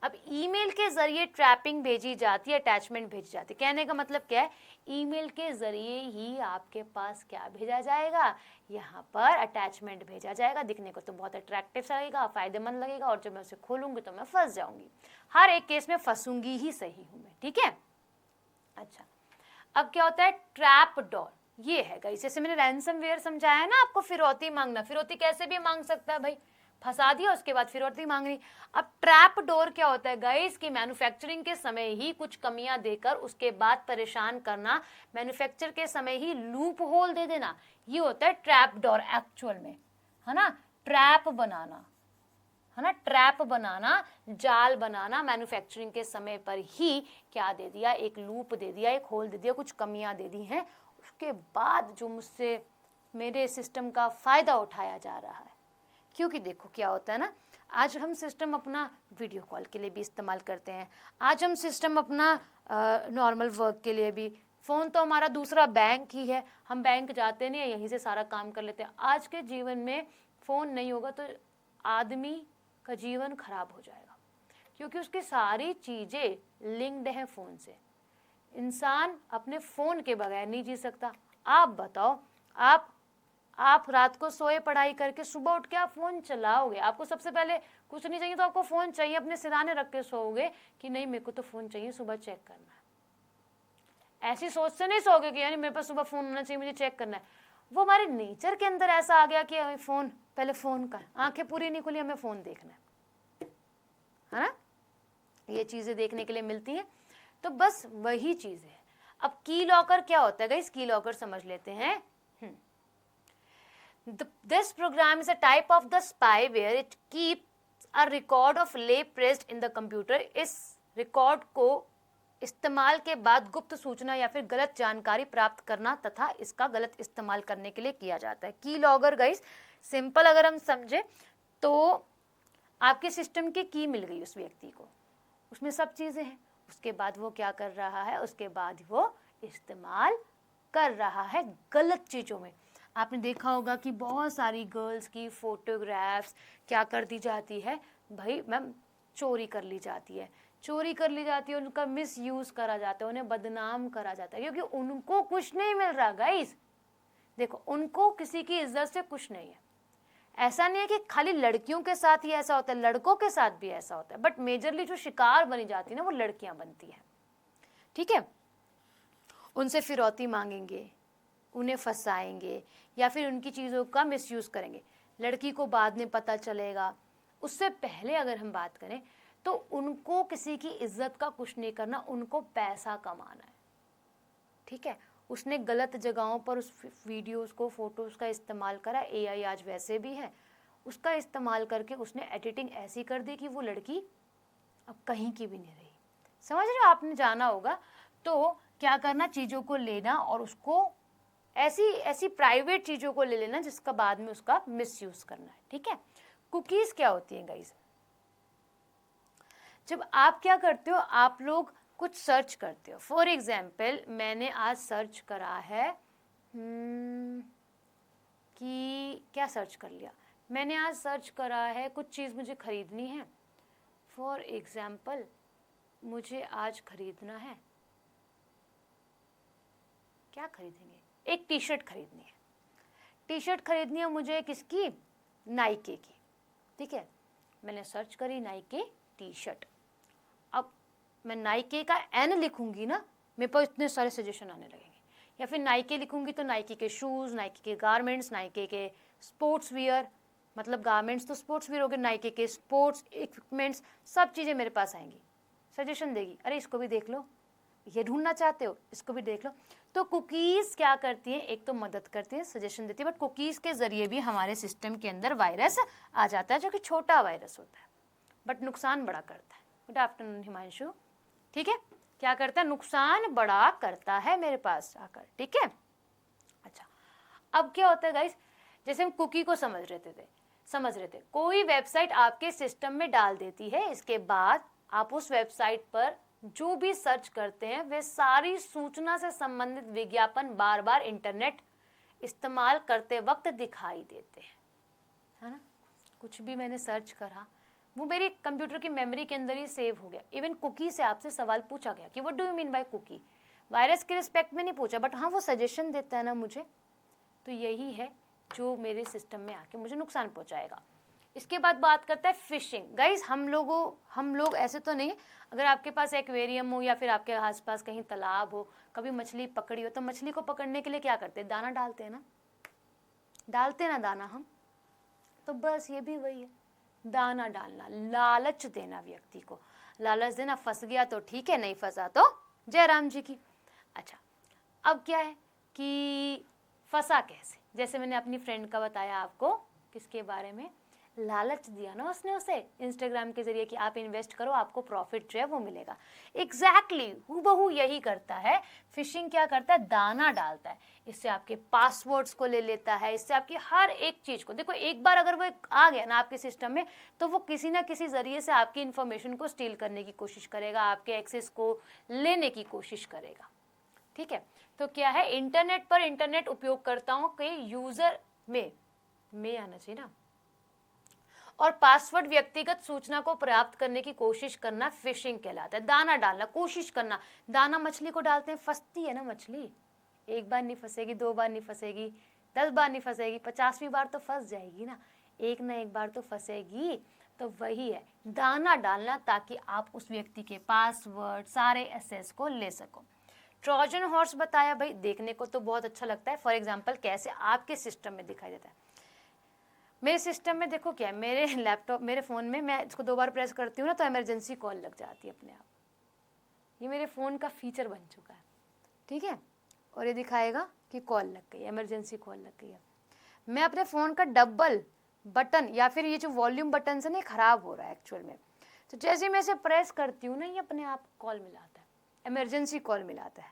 अब ईमेल के जरिए ट्रैपिंग भेजी जाती है, अटैचमेंट भेजी जाती है। कहने का मतलब क्या है, ईमेल के जरिए ही आपके पास क्या भेजा जाएगा, यहाँ पर अटैचमेंट भेजा जाएगा। दिखने को तो बहुत अट्रैक्टिव लगेगा, फायदेमंद लगेगा, और जब मैं उसे खोलूंगी तो मैं फंस जाऊंगी। हर एक केस में फंसूंगी ही सही हूं मैं, ठीक है। अच्छा, अब क्या होता है, ट्रैप डोर। ये है गाइस, जैसे मैंने रैंसमवेयर समझाया है ना आपको, फिरौती मांगना। फिरौती कैसे भी मांग सकता है भाई, फंसा दिया उसके बाद फिरौती मांग रही। अब ट्रैप डोर क्या होता है गाइस, कि मैन्युफैक्चरिंग के समय ही कुछ कमियां देकर उसके बाद परेशान करना, मैन्युफैक्चर के समय ही लूप होल दे देना, ये होता है ट्रैप डोर एक्चुअल में, है ना। ट्रैप बनाना, है ना, ट्रैप बनाना, जाल बनाना, मैन्युफैक्चरिंग के समय पर ही क्या दे दिया, एक लूप दे दिया, एक होल दे दिया, कुछ कमियां दे दी हैं, उसके बाद जो मुझसे मेरे सिस्टम का फायदा उठाया जा रहा है। क्योंकि देखो क्या होता है ना, आज हम सिस्टम अपना वीडियो कॉल के लिए भी इस्तेमाल करते हैं, आज हम सिस्टम अपना नॉर्मल वर्क के लिए भी, फ़ोन तो हमारा दूसरा बैंक ही है, हम बैंक जाते नहीं है, यहीं से सारा काम कर लेते हैं। आज के जीवन में फ़ोन नहीं होगा तो आदमी का जीवन खराब हो जाएगा, क्योंकि उसकी सारी चीज़ें लिंक्ड हैं फ़ोन से। इंसान अपने फ़ोन के बगैर नहीं जी सकता। आप बताओ, आप रात को सोए पढ़ाई करके सुबह उठ के आप फ़ोन चलाओगे, आपको सबसे पहले कुछ नहीं चाहिए तो आपको फ़ोन चाहिए, अपने सिरहाने रख के सोओगे कि नहीं मेरे को तो फ़ोन चाहिए, सुबह चेक करना है। ऐसी सोच से नहीं सोओगे कि यानी मेरे पास सुबह फ़ोन होना चाहिए, मुझे चेक करना है। वो हमारे नेचर के अंदर ऐसा आ गया कि हमें फ़ोन, पहले फ़ोन का, आंखें पूरी नहीं खुली, हमें फ़ोन देखना है ना, ये चीज़ें देखने के लिए मिलती हैं। तो बस वही चीज़ है। अब की लॉकर क्या होता है गाइस, की लॉकर समझ लेते हैं। This program is a type of the spyware. It keeps a record of lay pressed in the computer. इस रिकॉर्ड को इस्तेमाल के बाद गुप्त सूचना या फिर गलत जानकारी प्राप्त करना तथा इसका गलत इस्तेमाल करने के लिए किया जाता है। की लॉगर गाइस, सिंपल अगर हम समझे तो आपके सिस्टम की की मिल गई उस व्यक्ति को, उसमें सब चीज़ें हैं, उसके बाद वो क्या कर रहा है, उसके बाद वो इस्तेमाल कर रहा है गलत चीज़ों में। आपने देखा होगा कि बहुत सारी गर्ल्स की फ़ोटोग्राफ्स क्या कर दी जाती है भाई मैम, चोरी कर ली जाती है, चोरी कर ली जाती है, उनका मिस यूज़ करा जाता है, उन्हें बदनाम करा जाता है, क्योंकि उनको कुछ नहीं मिल रहा गाइस। देखो, उनको किसी की इज्जत से कुछ नहीं है। ऐसा नहीं है कि खाली लड़कियों के साथ ही ऐसा होता है, लड़कों के साथ भी ऐसा होता है, बट मेजरली जो शिकार बनी जाती है ना वो लड़कियां बनती हैं, ठीक है। उनसे फिरौती मांगेंगे, उन्हें फंसाएंगे या फिर उनकी चीज़ों का मिसयूज़ करेंगे। लड़की को बाद में पता चलेगा। उससे पहले अगर हम बात करें तो उनको किसी की इज्जत का कुछ नहीं करना, उनको पैसा कमाना है, ठीक है। उसने गलत जगहों पर उस वीडियोस को, फोटोज़ का इस्तेमाल करा, एआई आज वैसे भी है, उसका इस्तेमाल करके उसने एडिटिंग ऐसी कर दी कि वो लड़की अब कहीं की भी नहीं रही। समझ रहे हो, आपने जाना होगा। तो क्या करना, चीज़ों को लेना और उसको ऐसी प्राइवेट चीज़ों को ले लेना जिसका बाद में उसका मिसयूज़ करना है, ठीक है। कुकीज़ क्या होती हैं गाइस, जब आप क्या करते हो, आप लोग कुछ सर्च करते हो। फॉर एग्जाम्पल मैंने आज सर्च करा है कि क्या सर्च कर लिया, मैंने आज सर्च करा है कुछ चीज़ मुझे खरीदनी है। फॉर एग्जाम्पल मुझे आज खरीदना है, क्या खरीदेंगे, एक टी शर्ट खरीदनी है। टी शर्ट खरीदनी है मुझे किसकी, नाइके की। ठीक है, मैंने सर्च करी नाइके टी शर्ट। अब मैं नाइके का एन लिखूंगी ना, मेरे पास इतने सारे सजेशन आने लगेंगे। या फिर नाइके लिखूंगी तो नाइके के शूज़, नाइके के गारमेंट्स, नाइके के स्पोर्ट्स वियर, मतलब गारमेंट्स तो स्पोर्ट्स वियर हो गए, नाइके के स्पोर्ट्स इक्विपमेंट्स, सब चीज़ें मेरे पास आएंगी, सजेशन देगी, अरे इसको भी देख लो, ये ढूंढना चाहते हो इसको भी देख लो। तो कुकीज़ क्या करती हैं, एक तो मदद करती है, सजेशन देती है, बट कुकीज़ के ज़रिए भी हमारे सिस्टम के अंदर वायरस आ जाता है, जो कि छोटा वायरस होता है बट नुकसान बड़ा करता है। Good afternoon Himanshu. ठीक है, क्या करता है, नुकसान बड़ा करता है मेरे पास आकर। ठीक है, अच्छा अब क्या होता है गाइस, जैसे हम कुकी को समझ रहे थे, कोई वेबसाइट आपके सिस्टम में डाल देती है, इसके बाद आप उस वेबसाइट पर जो भी सर्च करते हैं वे सारी सूचना से संबंधित विज्ञापन बार बार इंटरनेट इस्तेमाल करते वक्त दिखाई देते हैं, है ना। कुछ भी मैंने सर्च करा वो मेरी कंप्यूटर की मेमोरी के अंदर ही सेव हो गया। इवन कुकी से आपसे सवाल पूछा गया कि what do you mean by cookie, virus के रिस्पेक्ट में नहीं पूछा, बट हाँ वो सजेशन देता है ना मुझे, तो यही है जो मेरे सिस्टम में आके मुझे नुकसान पहुंचाएगा। इसके बाद बात करता है फिशिंग। गाइज हम लोग ऐसे तो नहीं, अगर आपके पास एक्वेरियम हो या फिर आपके आसपास कहीं तालाब हो, कभी मछली पकड़ी हो, तो मछली को पकड़ने के लिए क्या करते हैं, दाना डालते हैं ना दाना हम, तो बस ये भी वही है, दाना डालना, लालच देना व्यक्ति को, लालच देना, फंस गया तो ठीक है, नहीं फंसा तो जय राम जी की। अच्छा अब क्या है कि फंसा कैसे, जैसे मैंने अपनी फ्रेंड का बताया आपको, किसके बारे में, लालच दिया ना उसने उसे इंस्टाग्राम के जरिए कि आप इन्वेस्ट करो, आपको प्रॉफिट जो है वो मिलेगा। एग्जैक्टली हूबहू यही करता है फिशिंग। क्या करता है, दाना डालता है, इससे आपके पासवर्ड्स को ले लेता है, इससे आपकी हर एक चीज़ को, देखो एक बार अगर वो आ गया ना आपके सिस्टम में, तो वो किसी ना किसी जरिए से आपकी इन्फॉर्मेशन को स्टील करने की कोशिश करेगा, आपके एक्सेस को लेने की कोशिश करेगा। ठीक है, तो क्या है, इंटरनेट पर इंटरनेट उपयोगकर्ताओं के यूजर में आना चाहिए ना, और पासवर्ड व्यक्तिगत सूचना को प्राप्त करने की कोशिश करना फिशिंग कहलाता है। दाना डालना, कोशिश करना, दाना मछली को डालते हैं, फंसती है ना मछली, एक बार नहीं फंसेगी, 2 बार नहीं फंसेगी, 10 बार नहीं फंसेगी, 50वीं बार तो फंस जाएगी ना एक बार तो फंसेगी। तो वही है दाना डालना, ताकि आप उस व्यक्ति के पासवर्ड सारे एक्सेस को ले सको। ट्रोजन हॉर्स बताया भाई, देखने को तो बहुत अच्छा लगता है। फॉर एग्जाम्पल कैसे आपके सिस्टम में दिखाई देता है, मेरे सिस्टम में देखो क्या है, मेरे लैपटॉप, मेरे फ़ोन में मैं इसको 2 बार प्रेस करती हूँ ना तो इमरजेंसी कॉल लग जाती है अपने आप। ये मेरे फ़ोन का फीचर बन चुका है। ठीक है, और ये दिखाएगा कि कॉल लग गई, इमरजेंसी कॉल लग गई है। मैं अपने फ़ोन का डबल बटन या फिर ये जो वॉल्यूम बटन से नहीं, ख़राब हो रहा है एक्चुअल में, तो जैसे मैं इसे प्रेस करती हूँ ना, ये अपने आप कॉल मिलाता है, इमरजेंसी कॉल मिलाता है।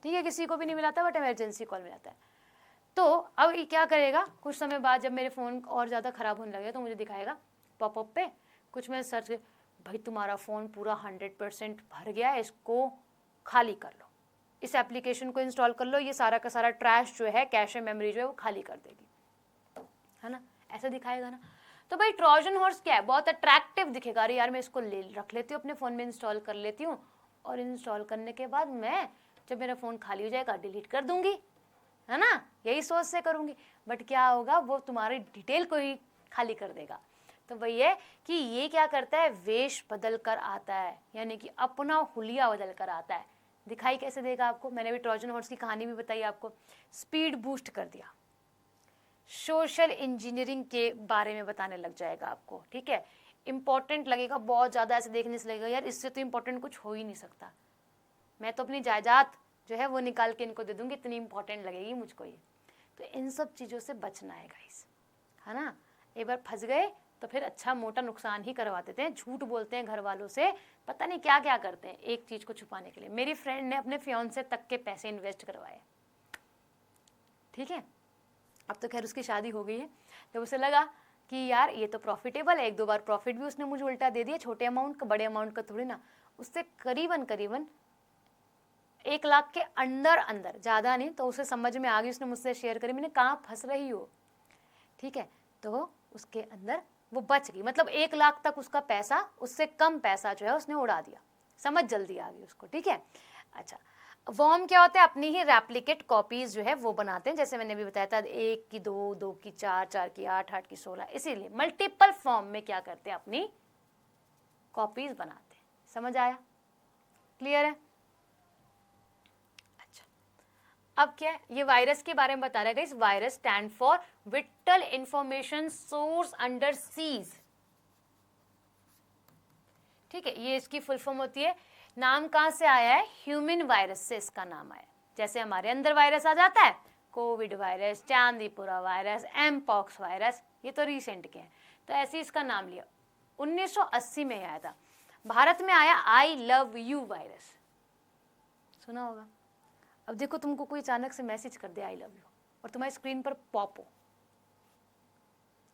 ठीक है, किसी को भी नहीं मिलाता बट इमरजेंसी कॉल मिलाता है। तो अब ये क्या करेगा, कुछ समय बाद जब मेरे फ़ोन और ज़्यादा ख़राब होने लगे तो मुझे दिखाएगा पॉपअप पे कुछ, मैं सर्च, भाई तुम्हारा फ़ोन पूरा 100% भर गया है, इसको खाली कर लो, इस एप्लीकेशन को इंस्टॉल कर लो, ये सारा का सारा ट्रैश जो है, कैश मेमोरी जो है वो खाली कर देगी, है ना, ऐसा दिखाएगा ना। तो भाई ट्रोजन हॉर्स क्या है, बहुत अट्रैक्टिव दिखेगा, अरे यार मैं इसको ले रख लेती हूँ अपने फ़ोन में, इंस्टॉल कर लेती हूँ, और इंस्टॉल करने के बाद मैं जब मेरा फ़ोन खाली हो जाएगा डिलीट कर दूँगी, है ना, यही सोच से करूँगी, बट क्या होगा, वो तुम्हारी डिटेल को ही खाली कर देगा। तो वही है कि ये क्या करता है, वेश बदल कर आता है, यानी कि अपना हुलिया बदल कर आता है। दिखाई कैसे देगा आपको, मैंने भी ट्रोजन हॉर्स की कहानी भी बताई आपको, स्पीड बूस्ट कर दिया, सोशल इंजीनियरिंग के बारे में बताने लग जाएगा आपको। ठीक है, इंपॉर्टेंट लगेगा बहुत ज़्यादा, ऐसे देखने से लगेगा यार इससे तो इंपॉर्टेंट कुछ हो ही नहीं सकता, मैं तो अपनी जायदाद जो है वो निकाल के इनको दे दूंगी, इतनी इंपॉर्टेंट लगेगी मुझको ये। तो इन सब चीज़ों से बचना है गाइस, है ना। एक बार फंस गए तो फिर अच्छा मोटा नुकसान ही करवा देते हैं, झूठ बोलते हैं घर वालों से, पता नहीं क्या क्या करते हैं एक चीज़ को छुपाने के लिए। मेरी फ्रेंड ने अपने फियांसे तक के पैसे इन्वेस्ट करवाए। ठीक है, अब तो खैर उसकी शादी हो गई है, जब उसे लगा कि यार ये तो प्रॉफिटेबल है, 1-2 बार प्रॉफिट भी उसने मुझे उल्टा दे दिया, छोटे अमाउंट का, बड़े अमाउंट का थोड़ी ना, उससे करीबन 1 लाख के अंदर अंदर, ज़्यादा नहीं, तो उसे समझ में आ गई, उसने मुझसे शेयर करी, मैंने कहाँ फंस रही हो, ठीक है, तो उसके अंदर वो बच गई, मतलब 1 लाख तक उसका पैसा, उससे कम पैसा जो है उसने उड़ा दिया, समझ जल्दी आ गई उसको, ठीक है। अच्छा, वर्म क्या होता है, अपनी ही रेप्लिकेट कॉपीज जो है वो बनाते हैं, जैसे मैंने भी बताया था 1 की 2, 2 की 4, 4 की 8, 8 की 16, इसीलिए मल्टीपल फॉर्म में क्या करते हैं, अपनी कॉपीज बनाते हैं। समझ आया, क्लियर है। अच्छा, अब क्या है, ये वायरस के बारे में बता रहा है, इस virus stand for whittle information source under seize, ठीक है, ये इसकी फुल फॉर्म होती है। नाम कहाँ से आया है, ह्यूमन वायरस से इसका नाम आया, जैसे हमारे अंदर वायरस आ जाता है, Covid virus, Chandipura virus, mpox virus, ये तो रिसेंट के हैं, तो ऐसे इसका नाम लिया। 1980 में आया था, भारत में आया आई लव यू वायरस, सुना होगा। अब देखो तुमको कोई अचानक से मैसेज कर दे आई लव यू और तुम्हारी स्क्रीन पर पॉप हो,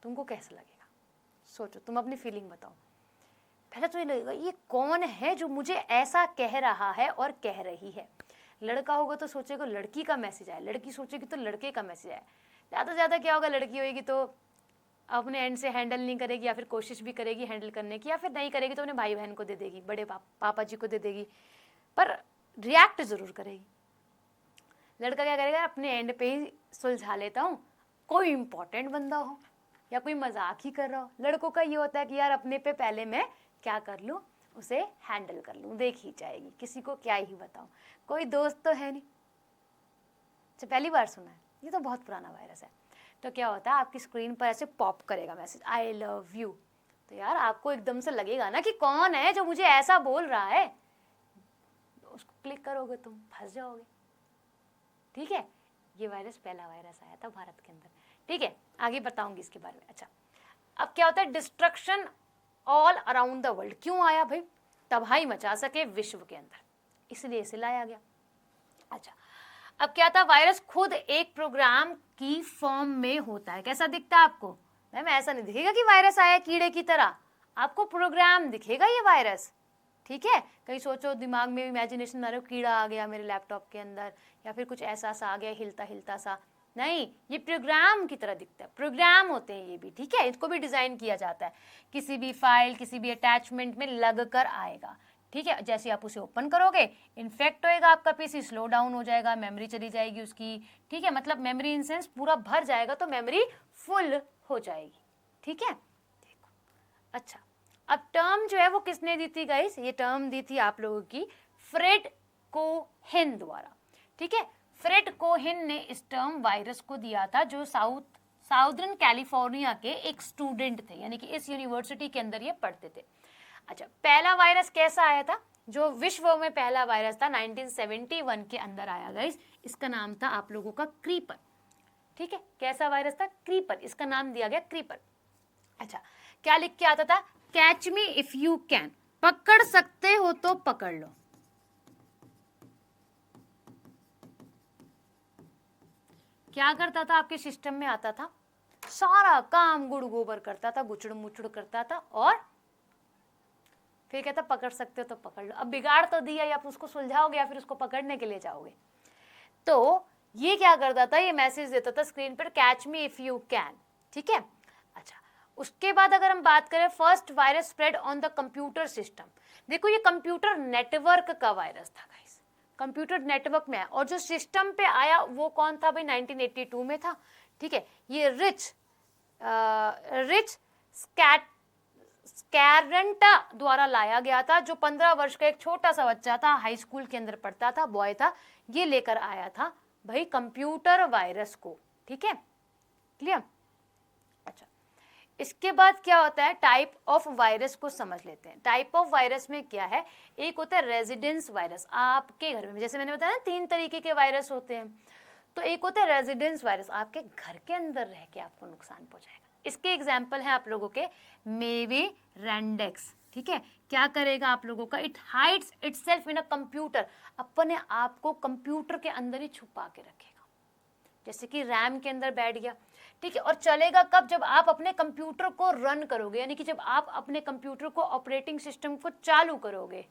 तुमको कैसा लगेगा, सोचो, तुम अपनी फीलिंग बताओ। पहले तो ये लगेगा ये कौन है जो मुझे ऐसा कह रहा है और कह रही है। लड़का होगा तो सोचेगा लड़की का मैसेज आया, लड़की सोचेगी तो लड़के का मैसेज आया। ज़्यादा से ज़्यादा क्या होगा, लड़की होगी तो अपने एंड से हैंडल नहीं करेगी, या फिर कोशिश भी करेगी हैंडल करने की, या फिर नहीं करेगी तो अपने भाई बहन को दे देगी, बड़े पापा जी को दे देगी, पर रिएक्ट जरूर करेगी। लड़का क्या करेगा, अपने एंड पे ही सुलझा लेता हूँ, कोई इंपॉर्टेंट बंदा हो या कोई मजाक ही कर रहा हो। लड़कों का ये होता है कि यार अपने पे पहले मैं क्या कर लूँ, उसे हैंडल कर लूँ, देख ही जाएगी, किसी को क्या ही बताऊँ, कोई दोस्त तो है नहीं। अच्छा, पहली बार सुना है, ये तो बहुत पुराना वायरस है। तो क्या होता है, आपकी स्क्रीन पर ऐसे पॉप करेगा मैसेज आई लव यू, तो यार आपको एकदम से लगेगा ना कि कौन है जो मुझे ऐसा बोल रहा है, उसको क्लिक करोगे तुम फंस जाओगे, ठीक है। ये वायरस पहला वायरस आया था भारत के अंदर, ठीक है, आगे बताऊंगी इसके बारे में। अच्छा, अब क्या होता है, destruction all around the world, क्यों आया भाई, तबाही मचा सके विश्व के अंदर, इसलिए इसे लाया गया। अच्छा, अब क्या था, वायरस खुद एक प्रोग्राम की फॉर्म में होता है। कैसा दिखता है आपको, मैम ऐसा नहीं दिखेगा कि वायरस आया कीड़े की तरह, आपको प्रोग्राम दिखेगा ये वायरस, ठीक है। कहीं सोचो दिमाग में इमेजिनेशन मारो, कीड़ा आ गया मेरे लैपटॉप के अंदर, या फिर कुछ ऐसा सा आ गया हिलता हिलता सा, नहीं, ये प्रोग्राम की तरह दिखता है, प्रोग्राम होते हैं ये भी, ठीक है। इसको भी डिजाइन किया जाता है, किसी भी फाइल, किसी भी अटैचमेंट में लग कर आएगा, ठीक है। जैसे आप उसे ओपन करोगे, इन्फेक्ट होएगा आपका पीसी, स्लो डाउन हो जाएगा, मेमोरी चली जाएगी उसकी, ठीक है, मतलब मेमोरी इन सेंस पूरा भर जाएगा, तो मेमोरी फुल हो जाएगी, ठीक है। देखो, अच्छा, अब टर्म जो है वो किसने दी थी गाइस, ये टर्म दी थी आप लोगों की फ्रेड कोहेन द्वारा, ठीक है। फ्रेड कोहेन ने इस टर्म वायरस को दिया था, जो साउदर्न कैलिफोर्निया के एक स्टूडेंट थे, यानी कि इस यूनिवर्सिटी के अंदर ये पढ़ते थे। अच्छा, पहला वायरस कैसा आया था, जो विश्व में पहला वायरस था 1971 के अंदर आया गाइस, इसका नाम था आप लोगों का क्रीपर, ठीक है। कैसा वायरस था, क्रीपर, इसका नाम दिया गया क्रीपर। अच्छा, क्या लिख के आता था, catch me if you can, पकड़ सकते हो तो पकड़ लो। क्या करता था, आपके सिस्टम में आता था, सारा काम गुड़ गोबर करता था, गुचड़ मुचड़ करता था, और फिर कहता पकड़ सकते हो तो पकड़ लो। अब बिगाड़ तो दिया, या आप उसको सुलझाओगे या फिर उसको पकड़ने के लिए जाओगे। तो ये क्या करता था, ये मैसेज देता था स्क्रीन पर, catch me if you can, ठीक है। अच्छा, उसके बाद अगर हम बात करें, first virus spread on the computer system, देखो ये कंप्यूटर नेटवर्क का वायरस था गाइस, कंप्यूटर नेटवर्क में आया, और जो सिस्टम पे आया वो कौन था भाई, 1982 में था, ठीक है। ये रिच स्कैरेंटा द्वारा लाया गया था, जो 15 वर्ष का एक छोटा सा बच्चा था, हाई स्कूल के अंदर पढ़ता था, बॉय था, ये लेकर आया था भाई कंप्यूटर वायरस को, ठीक है, क्लियर। अच्छा, इसके बाद क्या होता है, टाइप ऑफ वायरस को समझ लेते हैं। टाइप ऑफ वायरस में क्या है, एक होता है रेजिडेंस वायरस, आपके घर में, जैसे मैंने बताया ना 3 तरीके के वायरस होते हैं, तो एक होता है रेजिडेंस वायरस, आपके घर के अंदर रह के आपको नुकसान पहुंचाएगा। इसके एग्जाम्पल है आप लोगों के मेवे रेंडेक्स, ठीक है। क्या करेगा आप लोगों का, it hides itself in a computer, अपने आप को कंप्यूटर के अंदर ही छुपा के रखेगा, जैसे कि रैम के अंदर बैठ गया, ठीक है, और चलेगा कब? जब आप अपने कंप्यूटर को रन करोगे, यानी कि जब आप अपने कंप्यूटर को, ऑपरेटिंग सिस्टम को चालू करोगे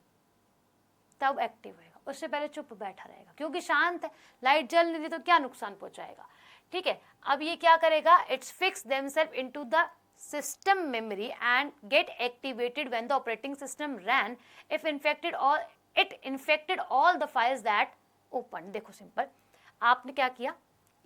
तब एक्टिव होएगा, उससे पहले चुप बैठा रहेगा क्योंकि शांत है, लाइट जल नहीं रही तो क्या नुकसान पहुंचाएगा। ठीक है, अब ये क्या करेगा, it's fix themselves into the system memory and get activated when the operating system ran if infected all the files that opened। देखो सिंपल, आपने क्या किया,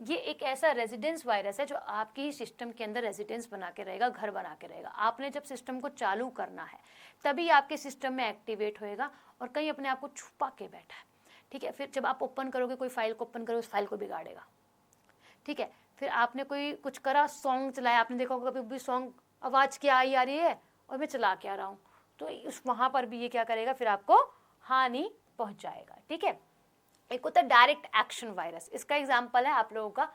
ये एक ऐसा रेजिडेंस वायरस है जो आपके ही सिस्टम के अंदर रेजिडेंस बना के रहेगा, घर बना के रहेगा। आपने जब सिस्टम को चालू करना है तभी आपके सिस्टम में एक्टिवेट होएगा और कहीं अपने आप को छुपा के बैठा है। ठीक है, फिर जब आप ओपन करोगे, कोई फाइल को ओपन करोगे, उस फाइल को बिगाड़ेगा। ठीक है, फिर आपने कोई कुछ करा, सॉन्ग चलाया, आपने देखा होगा कभी भी सॉन्ग आवाज़ क्या आई आ रही है और मैं चला के आ रहा हूँ, तो उस वहाँ पर भी ये क्या करेगा, फिर आपको हानि पहुँचाएगा। ठीक है, एक होता है डायरेक्ट एक्शन वायरस, इसका एग्जाम्पल है आप लोगों का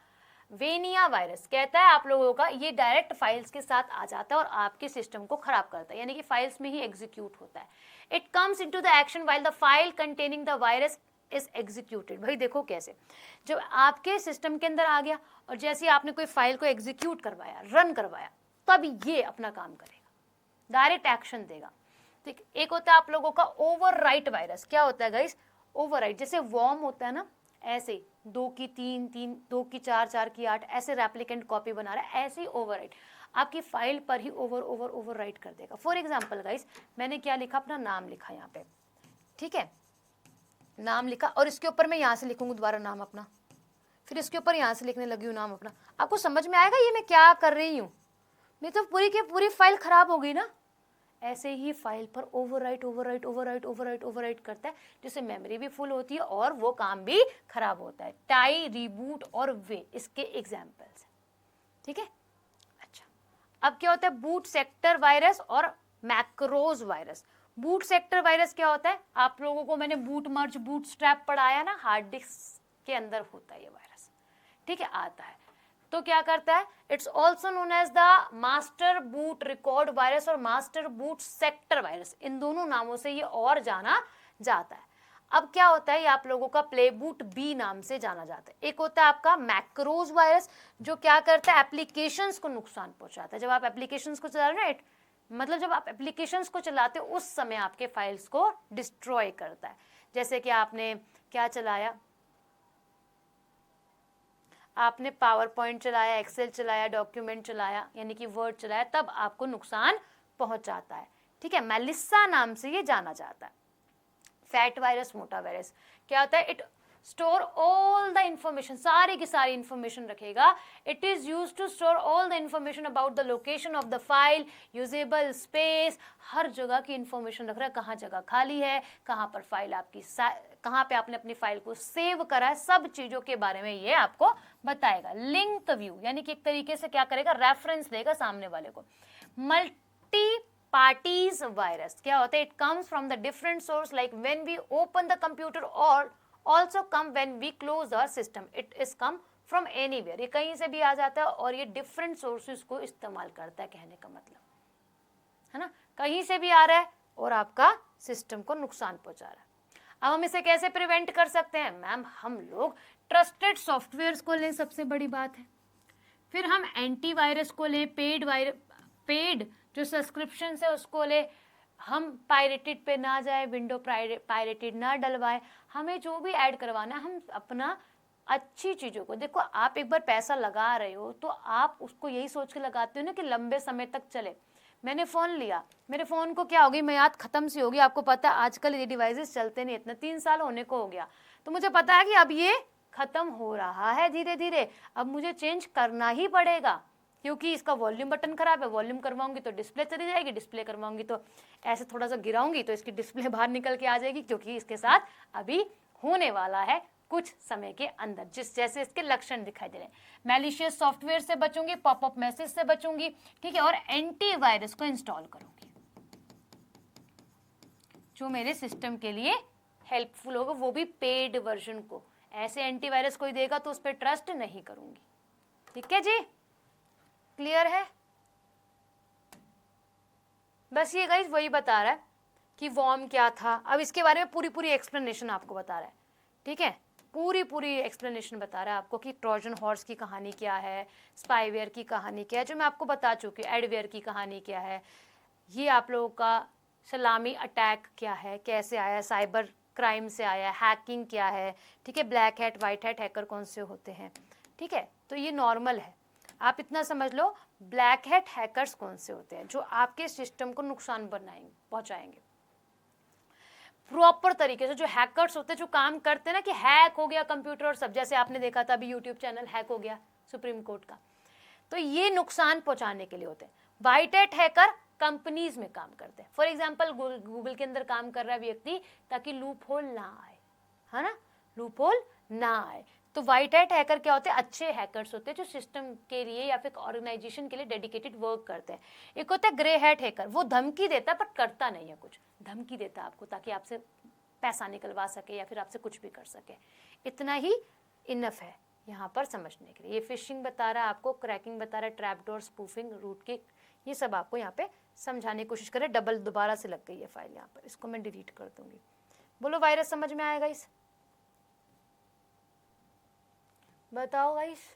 वेनिया वायरस। कहता है आप लोगों का ये डायरेक्ट फाइल्स के साथ आ जाता है और आपके सिस्टम को खराब करता है, यानी कि फाइल्स में ही एग्जीक्यूट होता है। It comes into the action while the file containing the virus is executed. भाई देखो कैसे, जब आपके सिस्टम के अंदर आ गया और जैसे ही आपने कोई फाइल को एग्जीक्यूट करवाया, रन करवाया, तब ये अपना काम करेगा, डायरेक्ट एक्शन देगा। ठीक, एक होता है आप लोगों का ओवरराइट वायरस। क्या होता है गाइस, ओवरराइट, जैसे वॉर्म होता है ना, ऐसे 2 की 3, 3 2 की 4, 4 की 8, ऐसे रेप्लिकेंट कॉपी बना रहा है, ऐसे ही ओवरराइट आपकी फाइल पर ही ओवरराइट कर देगा। फॉर एग्जाम्पल गाइस, मैंने क्या लिखा, अपना नाम लिखा यहाँ पे, ठीक है, नाम लिखा और इसके ऊपर मैं यहाँ से लिखूंगी दोबारा नाम अपना, फिर इसके ऊपर यहाँ से लिखने लगी हूँ नाम अपना। आपको समझ में आएगा ये मैं क्या कर रही हूँ? नहीं तो पूरी की पूरी फाइल खराब हो गई ना। ऐसे ही फाइल पर ओवरराइट करता है, जिससे मेमोरी भी फुल होती है और वो काम भी खराब होता है। टाई, रिबूट और वे इसके एग्जाम्पल्स हैं। ठीक है, अच्छा, अब क्या होता है बूट सेक्टर वायरस और macros virus. Boot sector virus क्या होता है, आप लोगों को मैंने बूट मर्ज, बूट स्ट्रैप पढ़ाया ना, हार्ड डिस्क के अंदर होता है ये वायरस। ठीक है, आता है तो क्या करता है, it's also known as the master boot record virus और मास्टर बूट सेक्टर वायरस, इन दोनों नामों से ये और जाना जाता है। अब क्या होता है, ये आप लोगों का प्ले बूट बी नाम से जाना जाता है। एक होता है आपका मैक्रोज वायरस, जो क्या करता है, एप्लीकेशंस को नुकसान पहुंचाता है। जब आप एप्लीकेशंस को चला रहे हो, मतलब जब आप एप्लीकेशंस को चलाते हो उस समय आपके फाइल्स को डिस्ट्रॉय करता है। जैसे कि आपने क्या चलाया, आपने पावर पॉइंट चलाया, एक्सेल चलाया, डॉक्यूमेंट चलाया, यानी कि वर्ड चलाया, तब आपको नुकसान पहुंचाता है। ठीक है, मेलिसा नाम से ये जाना जाता है। फैट वायरस, मोटा वायरस क्या होता है, it store all the information, सारी की सारी इंफॉर्मेशन रखेगा। It is use to store all the information about the location of the file, usable space, हर जगह की इंफॉर्मेशन रख रहा है, कहाँ जगह खाली है, कहाँ पर फाइल आपकी, कहाँ पे आपने अपनी फाइल को सेव करा है, सब चीजों के बारे में ये आपको बताएगा। लिंक व्यू, यानी कि एक तरीके से क्या करेगा, रेफरेंस देगा सामने वाले को। मल्टी पार्टीज वायरस क्या होता है, it comes from the different source, like when we open the computer और also come when we close our system, it is come from anywhere, ये कहीं से भी आ जाता है और ये different sources को इस्तेमाल करता है, कहने का मतलब है ना, कहीं से भी आ रहा है और आपका सिस्टम को नुकसान पहुंचा रहा है। अब हम इसे कैसे प्रिवेंट कर सकते हैं? मैम, हम लोग ट्रस्टेड सॉफ्टवेयर्स को लें, सबसे बड़ी बात है। फिर हम एंटीवायरस को लें, पेड जो सब्सक्रिप्शन है उसको ले, हम पायरेटेड पे ना जाए, विंडो पायरेटेड ना डलवाए, हमें जो भी ऐड करवाना है हम अपना अच्छी चीज़ों को, देखो आप एक बार पैसा लगा रहे हो तो आप उसको यही सोच के लगाते हो ना कि लंबे समय तक चले। मैंने फ़ोन लिया, मेरे फ़ोन को क्या होगी, मियाद ख़त्म सी होगी। आपको पता है आजकल ये डिवाइसेस चलते नहीं इतना, 3 साल होने को हो गया, तो मुझे पता है कि अब ये ख़त्म हो रहा है धीरे धीरे, अब मुझे चेंज करना ही पड़ेगा क्योंकि इसका वॉल्यूम बटन खराब है। वॉल्यूम करवाऊंगी तो डिस्प्ले चली जाएगी, डिस्प्ले करवाऊंगी तो ऐसे थोड़ा सा गिराऊंगी तो इसकी डिस्प्ले बाहर निकल के आ जाएगी, क्योंकि इसके साथ अभी होने वाला है कुछ समय के अंदर, जिस जैसे इसके लक्षण दिखाई दे रहे हैं। मैलिशियस सॉफ्टवेयर से बचूंगी, पॉपअप मैसेज से बचूंगी, ठीक है, और एंटीवायरस को इंस्टॉल करूंगी जो मेरे सिस्टम के लिए हेल्पफुल होगा, वो भी पेड वर्जन को। ऐसे एंटीवायरस कोई देगा तो उस पर ट्रस्ट नहीं करूंगी। ठीक है जी, क्लियर है? बस ये गाइस वही बता रहा है कि वॉर्म क्या था। अब इसके बारे में पूरी एक्सप्लेनेशन आपको बता रहा है, ठीक है, पूरी एक्सप्लेनेशन बता रहा है आपको कि ट्रोजन हॉर्स की कहानी क्या है, स्पाईवेयर की कहानी क्या है, जो मैं आपको बता चुकी हूँ, एडवेयर की कहानी क्या है, ये आप लोगों का सलामी अटैक क्या है, कैसे आया, साइबर क्राइम से आया, हैकिंग क्या है, ठीक है, black hat white hat hacker कौन से होते हैं, ठीक है, तो ये नॉर्मल है। आप इतना समझ लो, ब्लैक हैट हैकर्स कौन से होते हैं जो आपके सिस्टम को नुकसान पहुंचाएंगे प्रॉपर तरीके से। जो हैकर्स होते हैं, जो काम करते हैं ना कि हैक हो गया कंप्यूटर और सब, जैसे आपने देखा था अभी यूट्यूब चैनल हैक हो गया सुप्रीम कोर्ट का, तो ये नुकसान पहुंचाने के लिए होते हैं। वाइट हैट हैकर कंपनीज में काम करते हैं। फॉर एग्जांपल गूगल के अंदर काम कर रहा है व्यक्ति ताकि लूप होल ना आए, है ना, लूप होल ना आए। तो वाइट हैट हैकर क्या होते हैं, अच्छे हैकर्स होते हैं जो सिस्टम के लिए या फिर ऑर्गेनाइजेशन के लिए डेडिकेटेड वर्क करते हैं। एक होता है ग्रे हैट हैकर, वो धमकी देता है पर करता नहीं है कुछ, धमकी देता है आपको ताकि आपसे पैसा निकलवा सके या फिर आपसे कुछ भी कर सके। इतना ही इनफ है यहाँ पर समझने के लिए। ये फिशिंग बता रहा है आपको, क्रैकिंग बता रहा है, ट्रैपडोर, स्पूफिंग, रूट किक, ये सब आपको यहाँ पे समझाने की कोशिश करें। डबल दोबारा से लग गई है फाइल यहाँ पर, इसको मैं डिलीट कर दूंगी। बोलो वायरस समझ में आएगा इस, बताओ गाइस।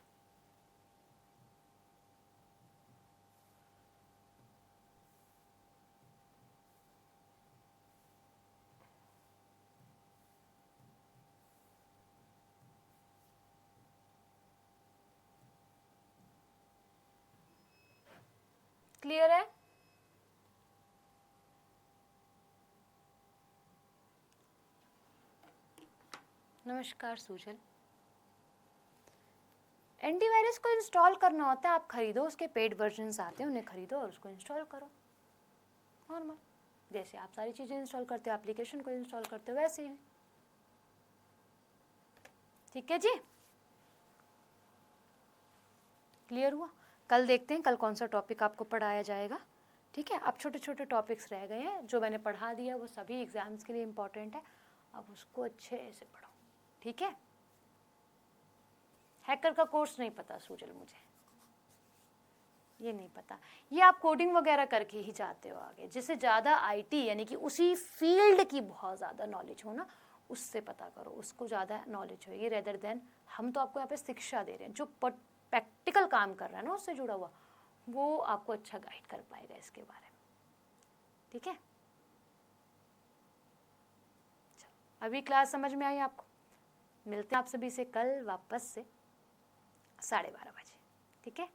क्लियर है? नमस्कार सुजल। एंटीवायरस को इंस्टॉल करना होता है, आप खरीदो, उसके पेड वर्जन्स आते हैं, उन्हें खरीदो और उसको इंस्टॉल करो नॉर्मल, जैसे आप सारी चीज़ें इंस्टॉल करते हो, एप्लीकेशन को इंस्टॉल करते हो वैसे ही। ठीक है जी, क्लियर हुआ? कल देखते हैं कल कौन सा टॉपिक आपको पढ़ाया जाएगा। ठीक है, अब छोटे छोटे टॉपिक्स रह गए हैं, जो मैंने पढ़ा दिया वो सभी एग्जाम्स के लिए इम्पोर्टेंट है, अब उसको अच्छे से पढ़ो। ठीक है, हैकर का कोर्स नहीं पता सुजल, मुझे ये नहीं पता, ये आप कोडिंग वगैरह करके ही जाते हो आगे। जिससे ज़्यादा आईटी यानी कि उसी फील्ड की बहुत ज़्यादा नॉलेज हो ना, उससे पता करो, उसको ज़्यादा नॉलेज होगी रेदर देन हम तो आपको यहाँ पे शिक्षा दे रहे हैं। जो प्रैक्टिकल काम कर रहा है ना उससे जुड़ा हुआ, वो आपको अच्छा गाइड कर पाएगा इसके बारे में। ठीक है, चलो अभी क्लास समझ में आई आपको? मिलते हैं आप सभी से कल वापस से 12:30 बजे। ठीक है।